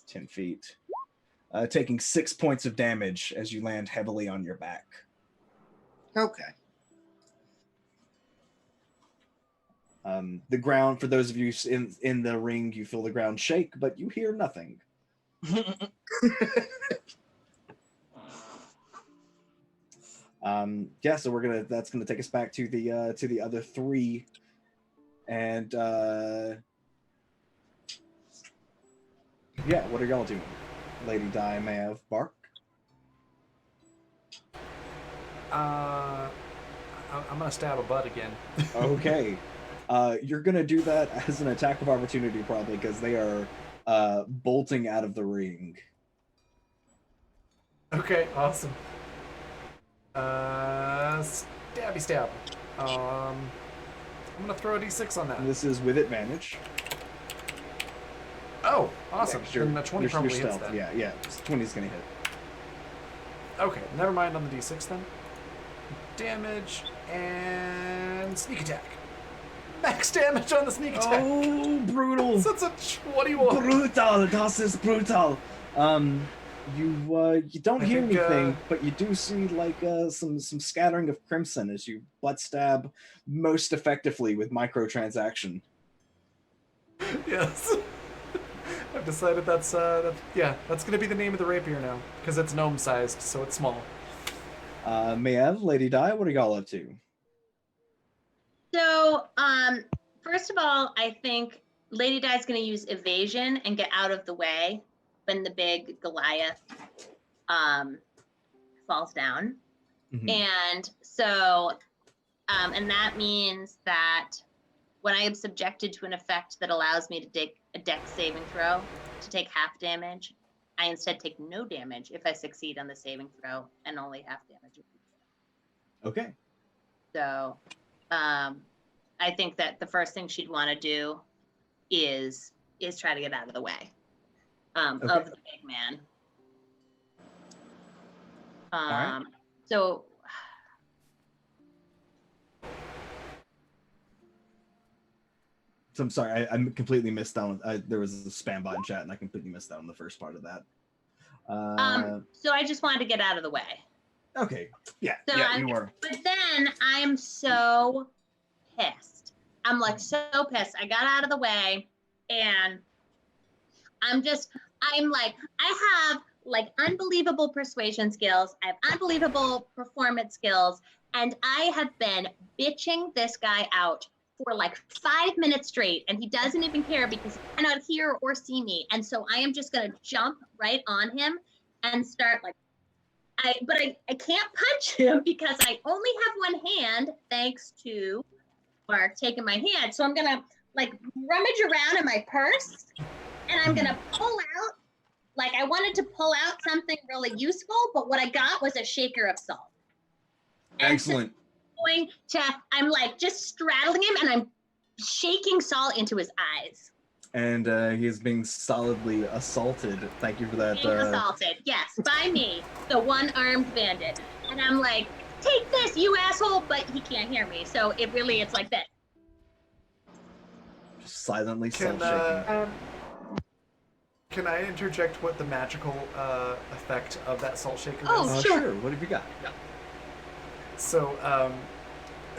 10 feet. Taking 6 points of damage as you land heavily on your back. Okay. The ground, for those of you in the ring, you feel the ground shake, but you hear nothing. Yeah, so that's gonna take us back to the other three, and yeah, what are y'all doing? Lady Di, Mav, Bark. I'm gonna stab a butt again. Okay, you're gonna do that as an attack of opportunity, probably because they are bolting out of the ring. Okay, awesome. Stabby stab. I'm gonna throw a d6 on that. This is with advantage. Oh, awesome. Yeah, Then the 20 probably hits stealth. that. Yeah, 20 is gonna hit. Okay, never mind on the d6 then. Damage and sneak attack. Max damage on the sneak attack. Oh, brutal! So it's a 21. Brutal. Das ist brutal. You don't hear anything, but you do see like some scattering of crimson as you butt stab most effectively with microtransaction. Yes. I've decided that's gonna be the name of the rapier now because it's gnome sized, so it's small. Mayev, Lady Di, what are y'all up to? So, first of all, I think Lady Di's going to use evasion and get out of the way when the big Goliath falls down. Mhm. And so, and that means that when I am subjected to an effect that allows me to take a dex saving throw to take half damage, I instead take no damage if I succeed on the saving throw and only half damage. Okay. So, I think that the first thing she'd want to do is try to get out of the way of the big man. right. So I'm sorry, I completely missed out. There was a spam bot in chat, and I completely missed out on the first part of that. so I just wanted to get out of the way. Okay. Yeah. So Yeah, you were. But then I'm so pissed. I'm like so pissed. I got out of the way, and I'm like, I have like unbelievable persuasion skills. I have unbelievable performance skills, and I have been bitching this guy out for like 5 minutes straight, and he doesn't even care because he cannot hear or see me. And so I am just gonna jump right on him and start like, I can't punch him because I only have one hand, thanks to Mark taking my hand. So I'm gonna like rummage around in my purse, and I'm gonna pull out, like I wanted to pull out something really useful, but what I got was a shaker of salt. Excellent. I'm like just straddling him, and I'm shaking salt into his eyes. And he is being solidly assaulted. Thank you for that. Being assaulted, yes, by me, the one-armed bandit. And I'm like, take this, you asshole, but he can't hear me, so it's like this. Just silently Can, salt-shaking. Can I interject what the magical effect of that salt shaker is? Oh, sure. What have you got? So,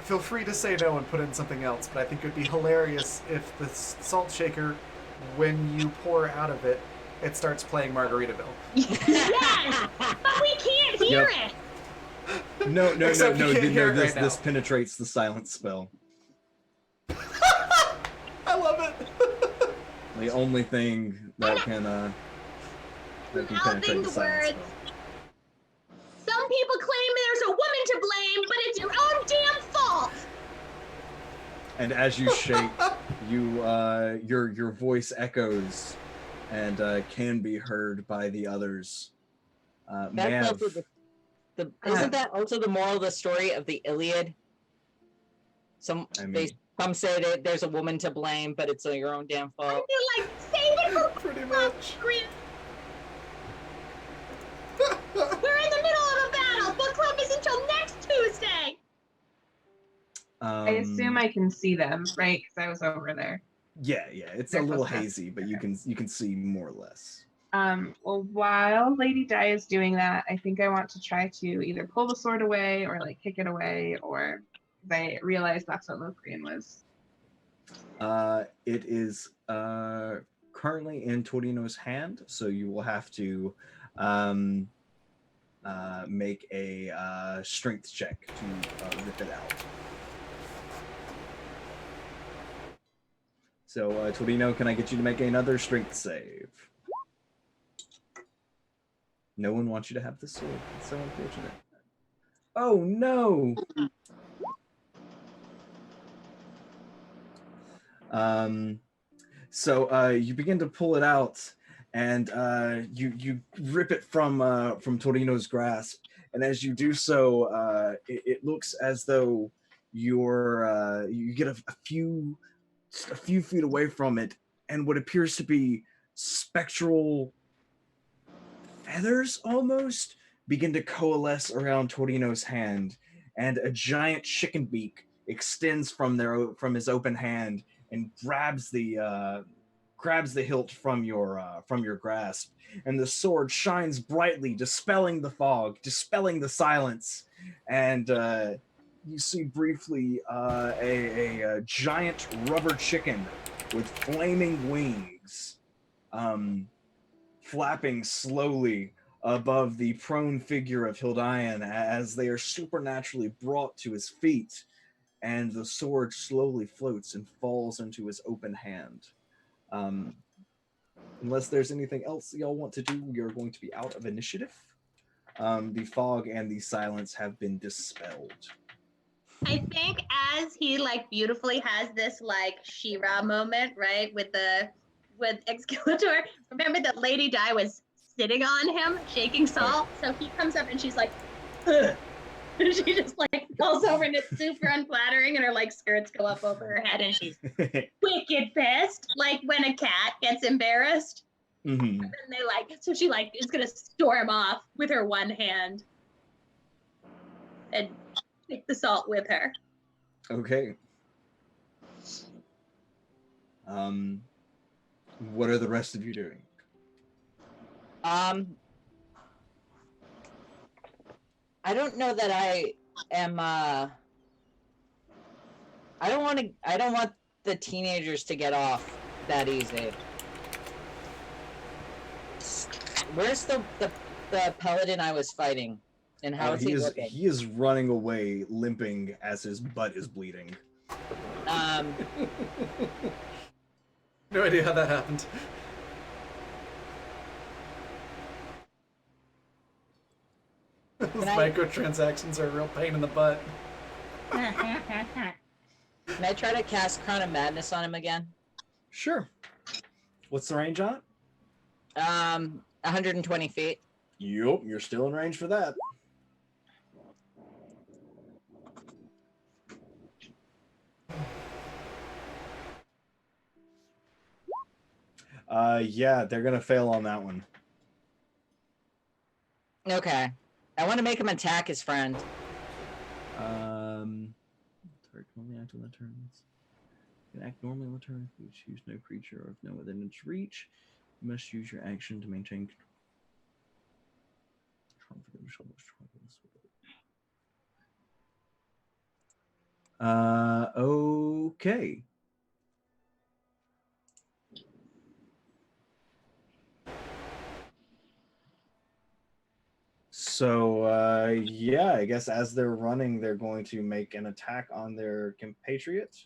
feel free to say no and put in something else, but I think it would be hilarious if the salt shaker, when you pour out of it, it starts playing Margaritaville. Yes, but we can't hear it. No. Except you can't hear it right now. This penetrates the silence spell. I love it. The only thing that can penetrate the silence spell. Some people claim there's a woman to blame, but it's your own damn fault. And as you shake, your voice echoes, and can be heard by the others. That's also isn't that also the moral of the story of the Iliad? Some say that there's a woman to blame, but it's your own damn fault. I feel like save it for Pretty much. We're in the middle of a battle. Book club is until next Tuesday. I assume I can see them, right? Because I was over there. Yeah, it's They're a little close enough. hazy, but you can see more or less. Well, while Lady Di is doing that, I think I want to try to either pull the sword away or like kick it away, or I realize that's what Locrian was. It is currently in Torino's hand, so you will have to make a strength check to rip it out. So, Torino, can I get you to make another strength save? No one wants you to have the sword. It's so unfortunate. Oh no! So you begin to pull it out, and you rip it from Torino's grasp. And as you do so, it looks as though you get a few feet away from it, and what appears to be spectral feathers almost begin to coalesce around Torino's hand, and a giant chicken beak extends from his open hand and grabs the hilt from your grasp, and the sword shines brightly, dispelling the fog, dispelling the silence, and you see briefly a giant rubber chicken with flaming wings, flapping slowly above the prone figure of Hildian as they are supernaturally brought to his feet, and the sword slowly floats and falls into his open hand. Unless there's anything else y'all want to do, we are going to be out of initiative. The fog and the silence have been dispelled. I think as he like beautifully has this like She-Ra moment, right, with Excalitor. Remember that Lady Di was sitting on him, shaking salt. So he comes up and she's like, ugh. And she just like falls over, and it's super unflattering, and her like skirts go up over her head, and she's wicked pissed, like when a cat gets embarrassed. Mm-hmm. And then they like, so she like is gonna storm off with her one hand and take the salt with her. Okay. What are the rest of you doing? I don't know that I am. I don't want the teenagers to get off that easy. Where's the paladin I was fighting, and how is he looking? He is running away, limping as his butt is bleeding. No idea how that happened. Those microtransactions are a real pain in the butt. Can I try to cast Crown of Madness on him again? Sure. What's the range on it? 120 feet. Yup, you're still in range for that. Yeah, they're gonna fail on that one. Okay. I want to make him attack his friend. Target normally act on the turns. You can act normally on the turn if you choose no creature or if no within its reach. You must use your action to maintain control. Okay. So, yeah, I guess as they're running, they're going to make an attack on their compatriot,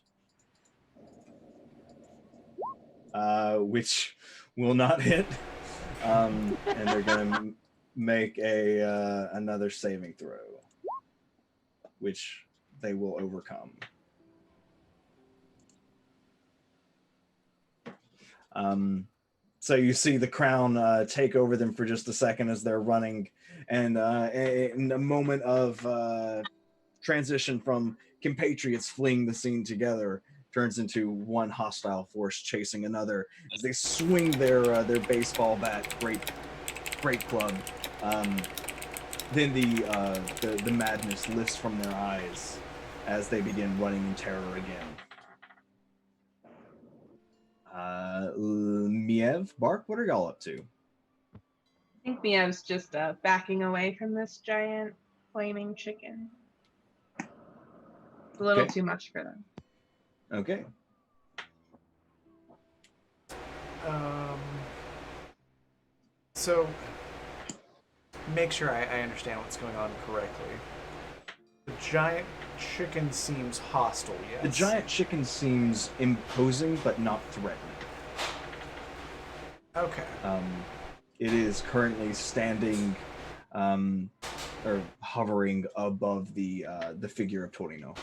which will not hit, and they're going to make another saving throw, which they will overcome. So you see the crown take over them for just a second as they're running, and in a moment of transition from compatriots fleeing the scene together turns into one hostile force chasing another as they swing their baseball bat, great club. Then the madness lifts from their eyes, as they begin running in terror again. Miev, Bark, what are y'all up to? I think Miev's just backing away from this giant flaming chicken. It's a little Okay. too much for them. Okay. So, make sure I understand what's going on correctly. The giant chicken seems hostile, yes? The giant chicken seems imposing but not threatening. Okay. It is currently standing or hovering above the figure of Torino.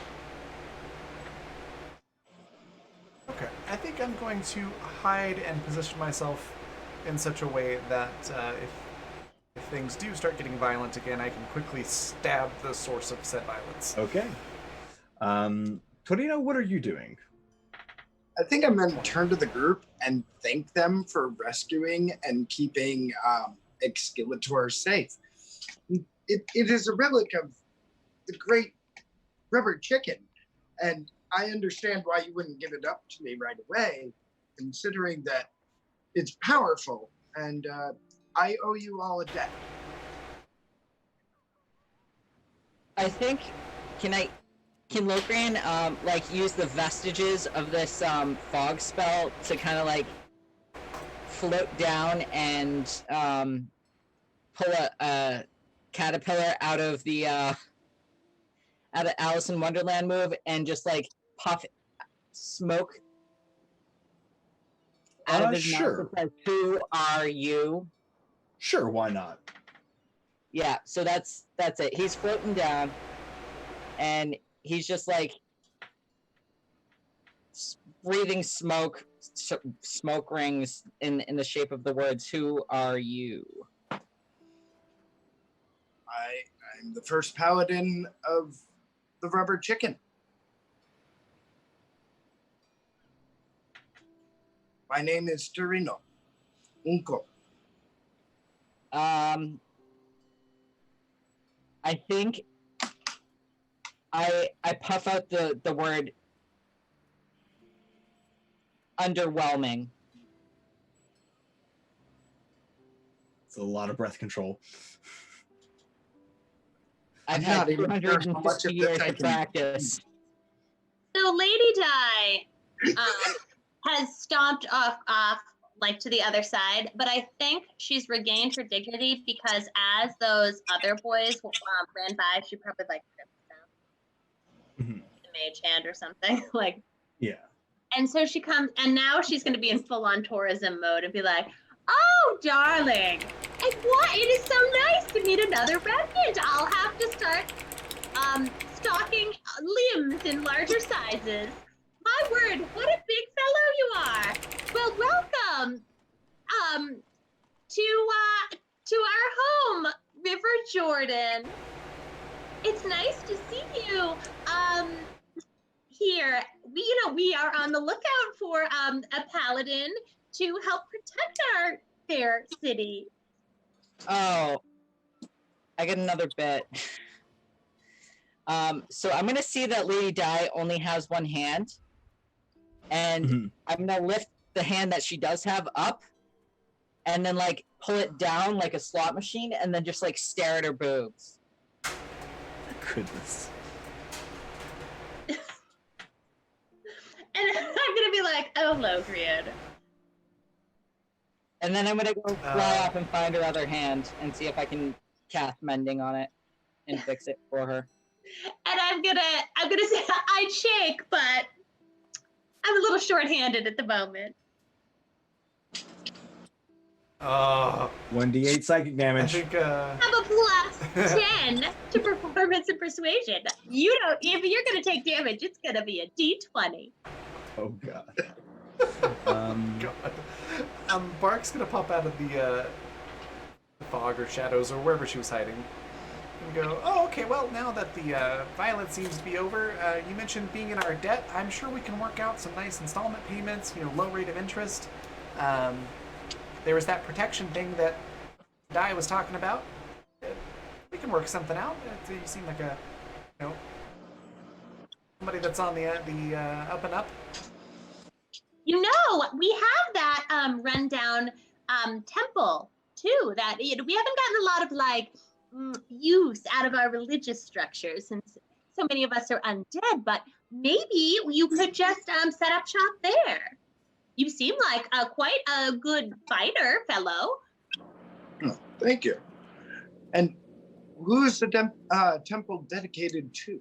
Okay. I think I'm going to hide and position myself in such a way that if things do start getting violent again, I can quickly stab the source of said violence. Okay. Torino, what are you doing? I think I'm going to turn to the group and thank them for rescuing and keeping Exkilator safe. It is a relic of the great rubber chicken, and I understand why you wouldn't give it up to me right away, considering that it's powerful, and I owe you all a debt. I think, can Lokran like use the vestiges of this fog spell to kind of like float down and pull a caterpillar out of the out of Alice in Wonderland move and just like puff smoke out of his Sure. mouth that says, "Who are you?" Sure, why not? Yeah, so that's it. He's floating down, and he's just like breathing smoke rings in the shape of the words, "Who are you?" I'm the first paladin of the rubber chicken. My name is Torino. Unco. I think I puff out the word underwhelming. It's a lot of breath control. I've I'm had not even sure how much 250 of years this I of can- practice. So Lady Di has stomped off like to the other side, but I think she's regained her dignity because as those other boys ran by, she probably like tripped them, Mhm. the mage hand or something like. Yeah. And so she comes, and now she's going to be in full-on tourism mode and be like, "Oh, darling, and what? It is so nice to meet another revenant. I'll have to start stocking limbs in larger sizes. My word, what a big fellow you are. Well, welcome to our home, River Jordan. It's nice to see you here. We are on the lookout for a paladin to help protect our fair city." Oh, I get another bit. So I'm gonna see that Lady Di only has one hand, and Mhm. I'm gonna lift the hand that she does have up, and then like pull it down like a slot machine, and then just like stare at her boobs. Goodness. And I'm gonna be like, "Oh, Logrian." And then I'm gonna go fly off and find her other hand and see if I can cast mending on it and fix it for her. And I'm gonna say I'd shake, but I'm a little short-handed at the moment. 1d8 psychic I damage. think I have a plus 10 to performance and persuasion. If you're gonna take damage, it's gonna be a D20. Oh god. God. Bark's gonna pop out of the fog or shadows or wherever she was hiding and go, "Oh, okay, well, now that the violence seems to be over, you mentioned being in our debt. I'm sure we can work out some nice installment payments, low rate of interest. There was that protection thing that Di was talking about. We can work something out. You seem like a, Somebody that's on the up and up. You know, we have that rundown temple too. That we haven't gotten a lot of like use out of our religious structures since so many of us are undead. But maybe you could just set up shop there. You seem like quite a good fighter, fellow. Oh, thank you. And who is the temple dedicated to?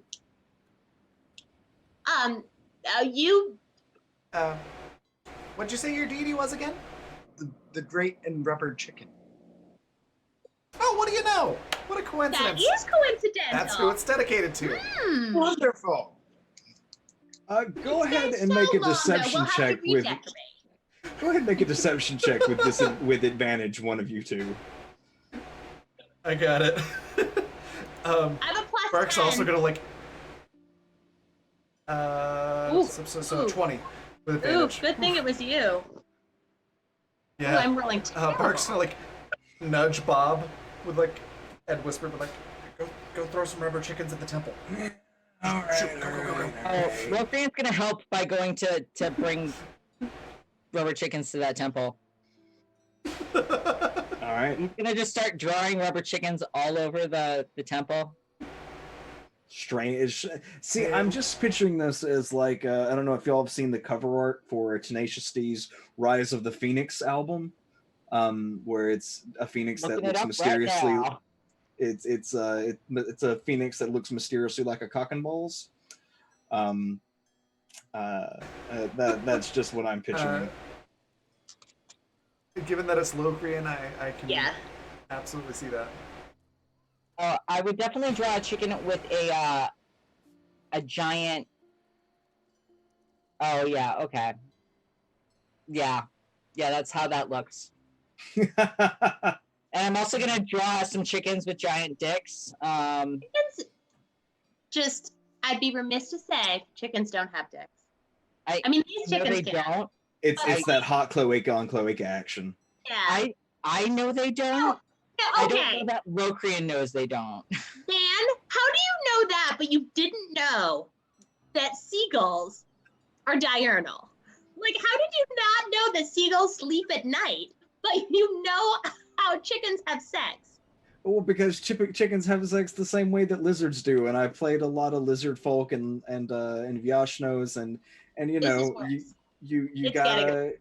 You. What'd you say your deity was again? The great and rubber chicken. Oh, what do you know? What a That coincidence. is coincidental. That's who it's dedicated to. Wonderful. Go It's ahead been and so make a long, though, deception we'll have check to with. redecorate. Go ahead and make a deception check with this with advantage, one of you two. I got it. I have a plus Bark's 10. also gonna like. Ooh, So ooh. 20 with Ooh, advantage. good thing it was you. Yeah. Ooh, I'm rolling terrible. Bark's gonna like nudge Bob with like and whisper, but like, go throw some rubber chickens at the temple. All right, Shoot, go. Lothrian's gonna help by going to bring rubber chickens to that temple. All right. He's gonna just start drawing rubber chickens all over the temple. Strange. See, I'm just picturing this as like I don't know if y'all have seen the cover art for Tenacious D's Rise of the Phoenix album, where it's a phoenix that Looking it looks up mysteriously. right now. It's a phoenix that looks mysteriously like a cock and balls. That's just what I'm picturing. Given that it's Locrian, I can Yeah. absolutely see that. I would definitely draw a chicken with a giant. Oh yeah, okay. Yeah, that's how that looks. And I'm also gonna draw some chickens with giant dicks. Chickens, just, I'd be remiss to say, chickens don't have dicks. I mean, these No, chickens they can. don't. It's that hot cloaca on cloaca action. Yeah. I know they don't. Yeah, I okay. don't know that Locrian knows they don't. Dan, how do you know that, but you didn't know that seagulls are diurnal? Like, how did you not know that seagulls sleep at night, but you know how chickens have sex? Well, because chickens have sex the same way that lizards do, and I played a lot of lizard folk and Vyashnos and you This is know worse. you It's gotta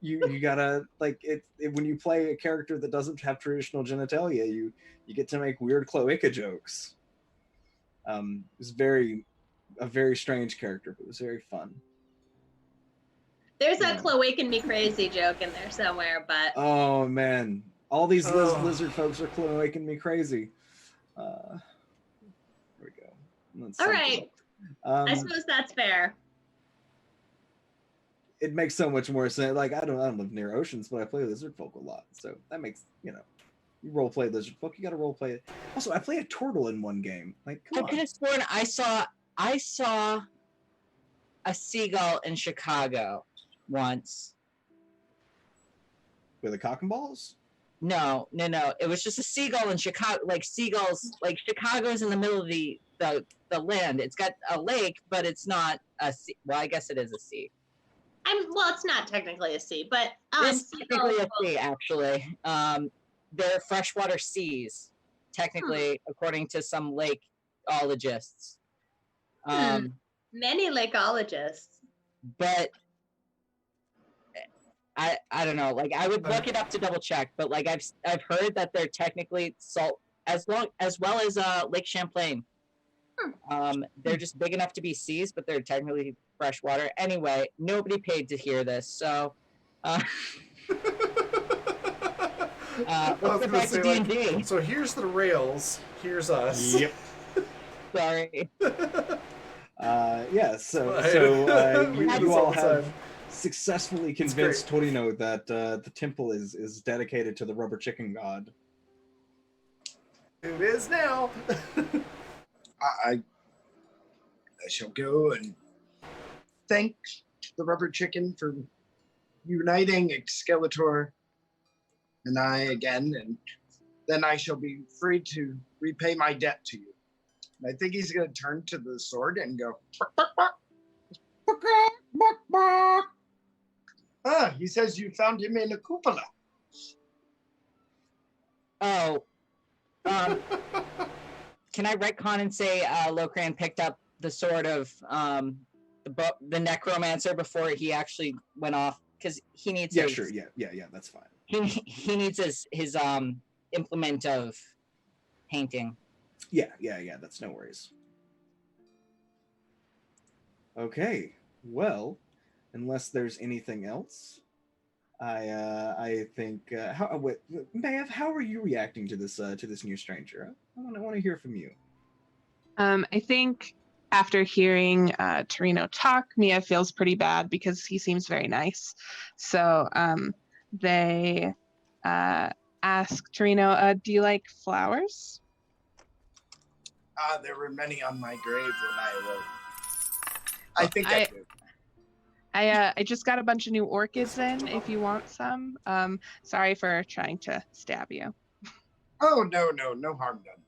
you gotta like when you play a character that doesn't have traditional genitalia, you get to make weird cloaca jokes. It's a very strange character, but it was very fun. There's a Yeah. cloaking me crazy joke in there somewhere, but Oh man, all these Oh. lizard folks are making me crazy. There we go. That's all something. right. Um, I suppose that's fair. it makes so much more sense. Like I don't live near oceans, but I play lizard folk a lot, so that makes you role play lizard folk. You got to role play it. Also, I play a turtle in one game. Like, I come could on. have sworn I saw a seagull in Chicago once. With a cock and balls? No. It was just a seagull in Chicago. Like seagulls, like Chicago's in the middle of the land. It's got a lake, but it's not a sea. Well, I guess it is a sea. Well, it's not technically a sea, but It's technically a seagulls will- sea, actually. They're freshwater seas, technically, according to some lakeologists. many lakeologists. But I don't know. Like I would look it up to double check, but like I've heard that they're technically salt as well as Lake Champlain. They're just big enough to be seas, but they're technically freshwater. Anyway, nobody paid to hear this, so let's go back to D&D. So here's the rails. Here's us. Yep. Sorry. Yeah. So We did you all this all the have time. successfully convinced Torino that the temple is dedicated to the rubber chicken god. It is now. I shall go and thank the rubber chicken for uniting Excalitor and I again, and then I shall be free to repay my debt to you. And I think he's going to turn to the sword and go, "Bark, bark, bark. Bark, bark, bark, bark." Ah, he says you found him in a cupola. Oh, um, can I retcon and say Lokran picked up the sword of the necromancer before he actually went off? Because he needs Yeah, his, sure. Yeah, that's fine. he needs his implement of painting. Yeah, that's no worries. Okay, well, unless there's anything else, I think wait, Mav, how are you reacting to this new stranger? I want to hear from you. I think after hearing Torino talk, Mia feels pretty bad because he seems very nice. So they ask Torino, "Do you like flowers?" There were many on my grave when I awoke. I think I do. I just got a bunch of new orchids in. If you want some. Sorry for trying to stab you. Oh, no harm done.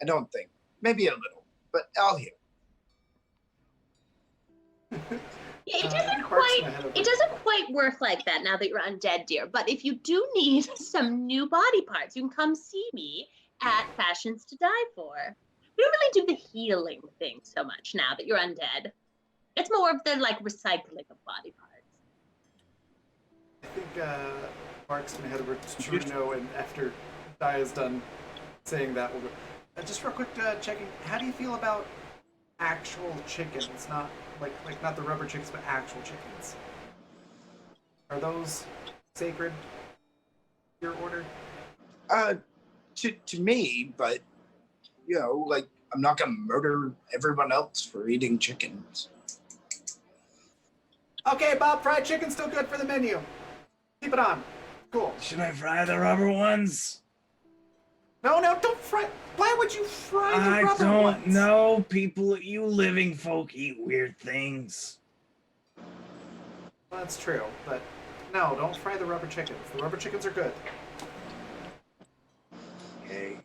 I don't think. Maybe a little, but I'll hear. Yeah, Barks my head over. it doesn't quite work like that now that you're undead, dear. But if you do need some new body parts, you can come see me at Fashions to Die For. We don't really do the healing thing so much now that you're undead. It's more of the like recycling of body parts. I think Mark's gonna head over to Torino, and after Di is done saying that, we'll go. Just real quick, checking. How do you feel about actual chickens? Not like not the rubber chickens, but actual chickens. Are those sacred? Your order? To me, but like I'm not gonna murder everyone else for eating chickens. Okay, Bob, fried chicken's still good for the menu. Keep it on. Cool. Should I fry the rubber ones? No, don't fry. Why would you fry the I rubber don't ones? know. People, you living folk eat weird things. Well, that's true, but no, don't fry the rubber chickens. The rubber chickens are good. Okay.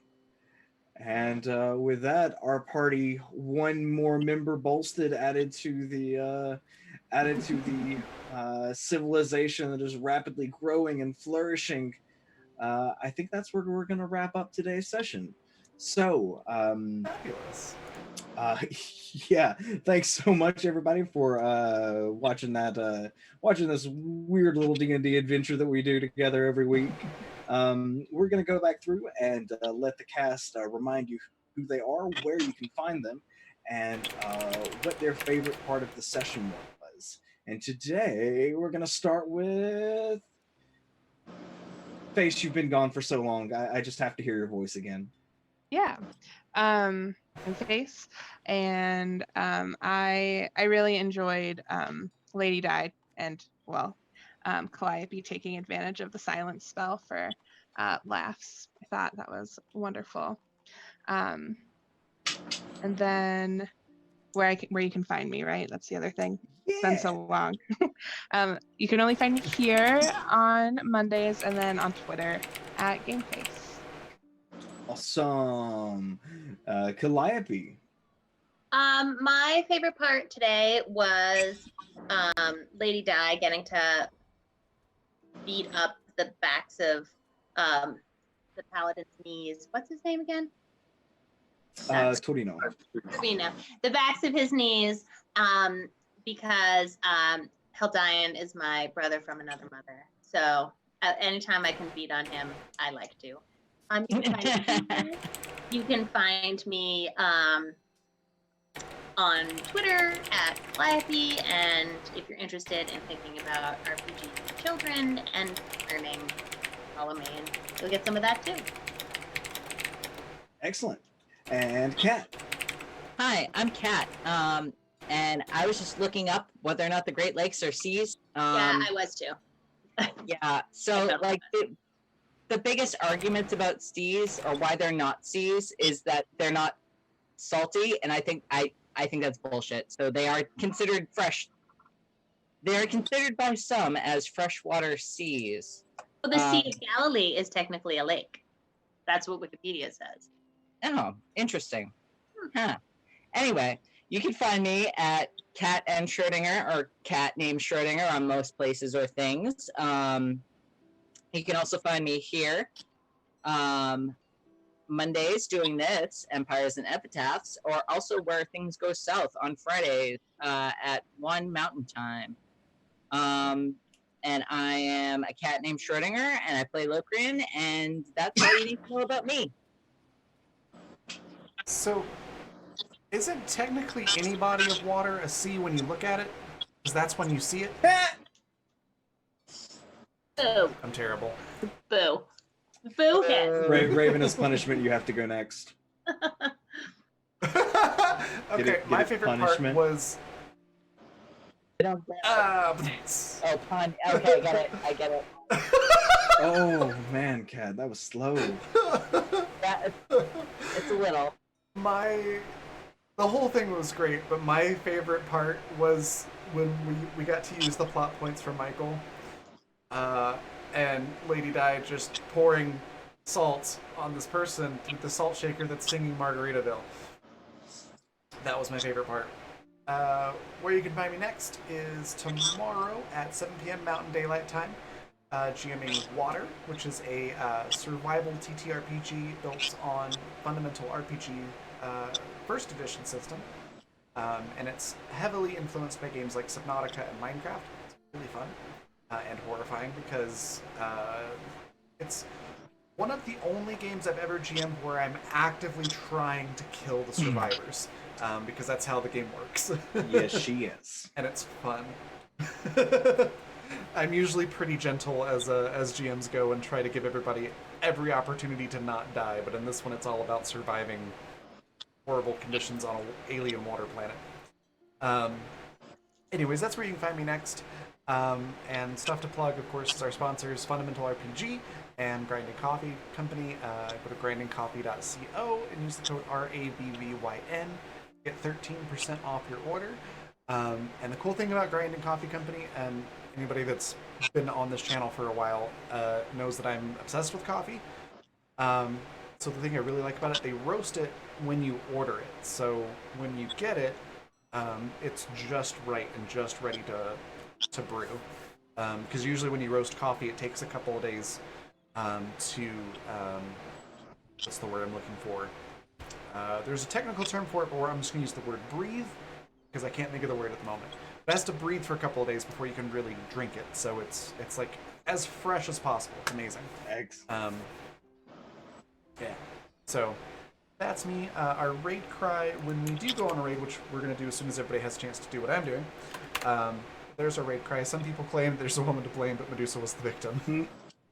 And with that, our party, one more member bolstered, added to the civilization that is rapidly growing and flourishing. I think that's where we're going to wrap up today's session. So, Fabulous. yeah, thanks so much everybody for watching this weird little D&D adventure that we do together every week. We're going to go back through and let the cast remind you who they are, where you can find them, and what their favorite part of the session was. And today we're going to start with Face. You've been gone for so long. I just have to hear your voice again. Yeah. I'm Face, and I really enjoyed Lady Di and Calliope taking advantage of the silence spell for laughs. I thought that was wonderful. And then where you can find me, right? That's the other thing. It's been so long. You can only find me here on Mondays and then on Twitter at GameFace. Awesome. Calliope. My favorite part today was Lady Di getting to beat up the backs of the paladin's knees. What's his name again? Torino. Torino. The backs of his knees, because Heldian is my brother from another mother. So anytime I can beat on him, I like to. You can find me on Twitter at Calliope, and if you're interested in thinking about RPG for children and learning, follow me, and you'll get some of that too. Excellent. And Kat. Hi, I'm Kat. And I was just looking up whether or not the Great Lakes are seas. Yeah, I was too. Yeah, so like the biggest arguments about seas or why they're not seas is that they're not salty, and I think that's bullshit. So they are considered fresh. They are considered by some as freshwater seas. Well, the Sea of Galilee is technically a lake. That's what Wikipedia says. Oh, interesting. Huh. Anyway, you can find me at Cat and Schrodinger or Cat named Schrodinger on most places or things. You can also find me here Mondays doing this, Empires and Epitaphs, or also Where Things Go South on Fridays at 1 Mountain Time. And I am a cat named Schrodinger, and I play Locrian, and that's all you need to know about me. So, isn't technically any body of water a sea when you look at it? Because that's when you see it? Boo. I'm terrible. Boo. Boo hit. Raven, as punishment, you have to go next. Okay, Get my it favorite punishment? part was. I don't get it. Oh, pun. Okay, I get it. Oh man, Cat, that was slow. Yeah, it's a little. The whole thing was great, but my favorite part was when we got to use the plot points for Michael, and Lady Di just pouring salt on this person with the salt shaker that's singing Margaritaville. That was my favorite part. Where you can find me next is tomorrow at 7 p.m. Mountain Daylight Time, GMing Water, which is a survival TTRPG built on fundamental RPG first edition system. And it's heavily influenced by games like Subnautica and Minecraft. It's really fun and horrifying because it's one of the only games I've ever GM'd where I'm actively trying to kill the survivors, because that's how the game works. Yes, she is. And it's fun. I'm usually pretty gentle as GMs go and try to give everybody every opportunity to not die, but in this one it's all about surviving horrible conditions on an alien water planet. Anyways, that's where you can find me next. And stuff to plug, of course, is our sponsors, Fundamental RPG and Grinding Coffee Company. Go to grindingcoffee.co and use the code RAVVYN. Get 13% off your order. And the cool thing about Grinding Coffee Company, and anybody that's been on this channel for a while knows that I'm obsessed with coffee. So the thing I really like about it, they roast it when you order it. So when you get it, it's just right and just ready to brew. Because usually when you roast coffee, it takes a couple of days to what's the word I'm looking for? There's a technical term for it, but I'm just going to use the word breathe because I can't think of the word at the moment. It has to breathe for a couple of days before you can really drink it. So it's like as fresh as possible. It's amazing. Eggs. Yeah. So that's me. Our raid cry, when we do go on a raid, which we're going to do as soon as everybody has a chance to do what I'm doing, there's our raid cry. Some people claim there's a woman to blame, but Medusa was the victim.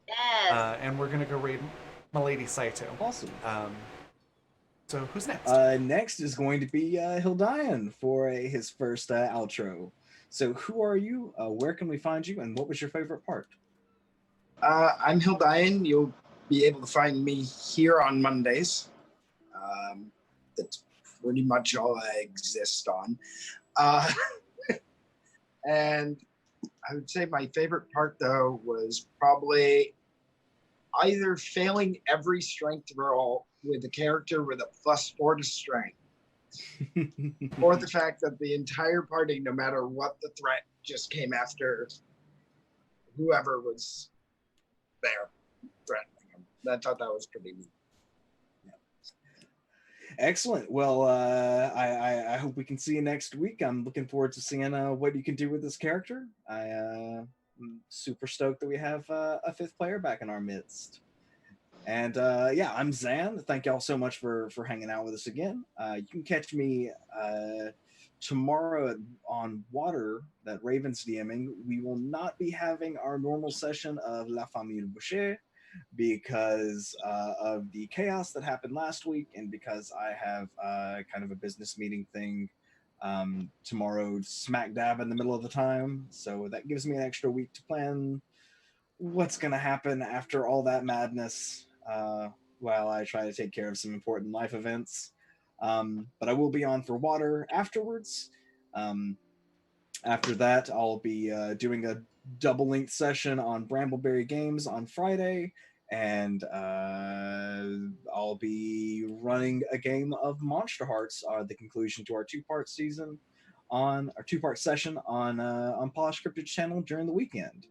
Yes. And we're going to go raid Milady Saito. Awesome. So who's next? Next is going to be Hildian for his first outro. So who are you? Where can we find you? And what was your favorite part? I'm Hildian. You'll be able to find me here on Mondays. That's pretty much all I exist on. And I would say my favorite part, though, was probably either failing every strength roll with a character with a +4 to strength, or the fact that the entire party, no matter what the threat, just came after whoever was there threatening them. I thought that was pretty neat. Excellent. Well, I hope we can see you next week. I'm looking forward to seeing what you can do with this character. I'm super stoked that we have a fifth player back in our midst. And yeah, I'm Zan. Thank y'all so much for hanging out with us again. You can catch me tomorrow on Water that Raven's DMing. We will not be having our normal session of La Famille Boucher because of the chaos that happened last week, and because I have kind of a business meeting thing tomorrow smack dab in the middle of the time. So that gives me an extra week to plan what's going to happen after all that madness while I try to take care of some important life events. But I will be on for Water afterwards. After that, I'll be doing a double length session on Brambleberry Games on Friday, and I'll be running a game of Monster Hearts the conclusion to our two-part season on our two-part session on Polished Cryptid's channel during the weekend.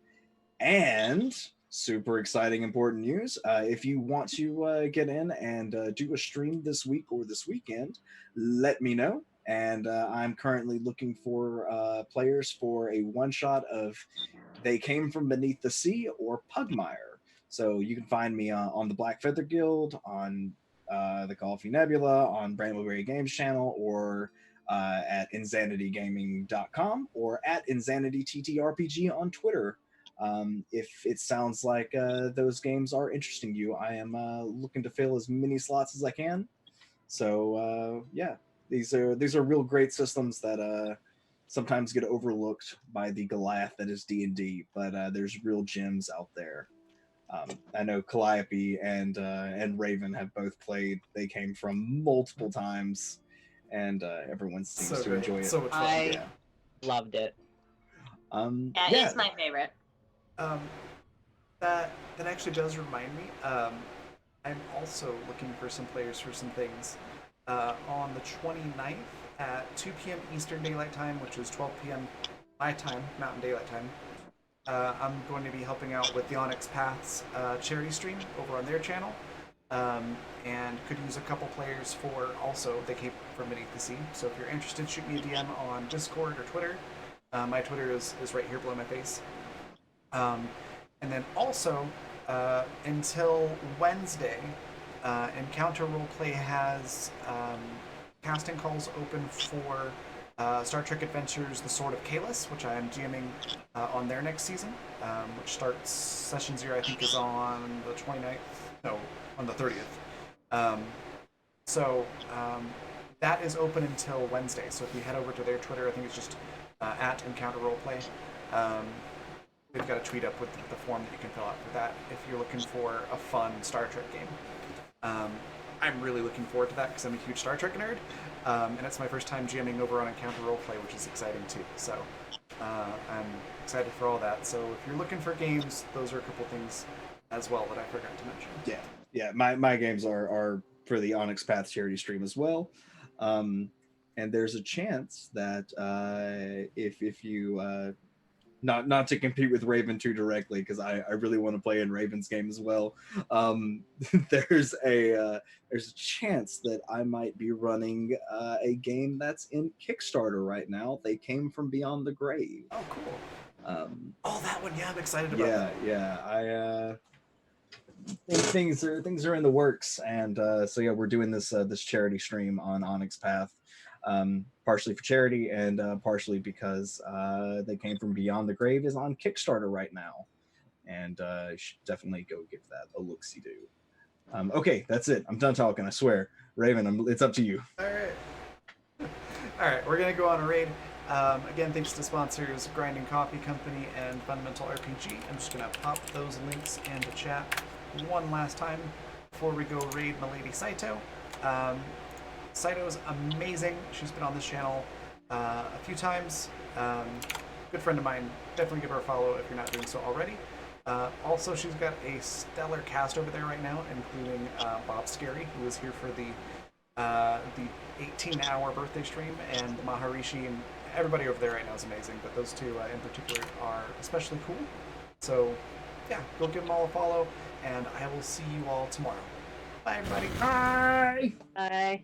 And super exciting, important news. If you want to get in and do a stream this week or this weekend, let me know. And I'm currently looking for players for a one-shot of They Came From Beneath the Sea or Pugmire. So you can find me on the Black Feather Guild, on the Coffee Nebula, on Brambleberry Games channel, or at insanitygaming.com, or at insanityttrpg on Twitter. If it sounds like those games are interesting to you, I am looking to fill as many slots as I can. So yeah, these are real great systems that sometimes get overlooked by the Goliath that is D&D, but there's real gems out there. I know Calliope and Raven have both played They Came From multiple times, and everyone seems to great. enjoy it. So much fun. I loved it. Yeah, yeah, it's my favorite. That actually does remind me. I'm also looking for some players for some things. On the 29th at 2 p.m. Eastern Daylight Time, which is 12 p.m. my time, Mountain Daylight Time. I'm going to be helping out with the Onyx Paths charity stream over on their channel, and could use a couple players for also They Came From Beneath the Sea. So if you're interested, shoot me a DM on Discord or Twitter. My Twitter is right here below my face. And then also, until Wednesday, Encounter Roleplay has casting calls open for Star Trek Adventures: The Sword of Kalis, which I am GMing on their next season, which starts Session 0, I think, is on the 29th. No, on the 30th. So that is open until Wednesday. So if you head over to their Twitter, I think it's just at Encounter Roleplay. They've got a tweet up with the form that you can fill out for that if you're looking for a fun Star Trek game. I'm really looking forward to that because I'm a huge Star Trek nerd, and it's my first time GMing over on Encounter Roleplay, which is exciting too. So I'm excited for all that. So if you're looking for games, those are a couple things as well that I forgot to mention. Yeah. My games are for the Onyx Path charity stream as well. And there's a chance that if you not to compete with Raven too directly, because I really want to play in Raven's game as well. There's a chance that I might be running a game that's in Kickstarter right now. They Came From Beyond the Grave. Oh, cool. Oh, that one. Yeah, I'm excited about that. Yeah. I think things are in the works, and so yeah, we're doing this charity stream on Onyx Path. Partially for charity and partially because They Came From Beyond the Grave is on Kickstarter right now, and you should definitely go give that a look-see-do. Okay, that's it. I'm done talking, I swear. Raven, it's up to you. All right, we're gonna go on a raid. Again, thanks to sponsors Grinding Coffee Company and Fundamental RPG. I'm just gonna pop those links into chat one last time before we go raid Milady Saito. Saito's amazing. She's been on this channel a few times. Good friend of mine. Definitely give her a follow if you're not doing so already. Also, she's got a stellar cast over there right now, including Bob Scary, who is here for the 18-hour birthday stream, and Maharishi, and everybody over there right now is amazing, but those two in particular are especially cool. So, yeah, go give them all a follow, and I will see you all tomorrow. Bye, everybody. Bye! Bye.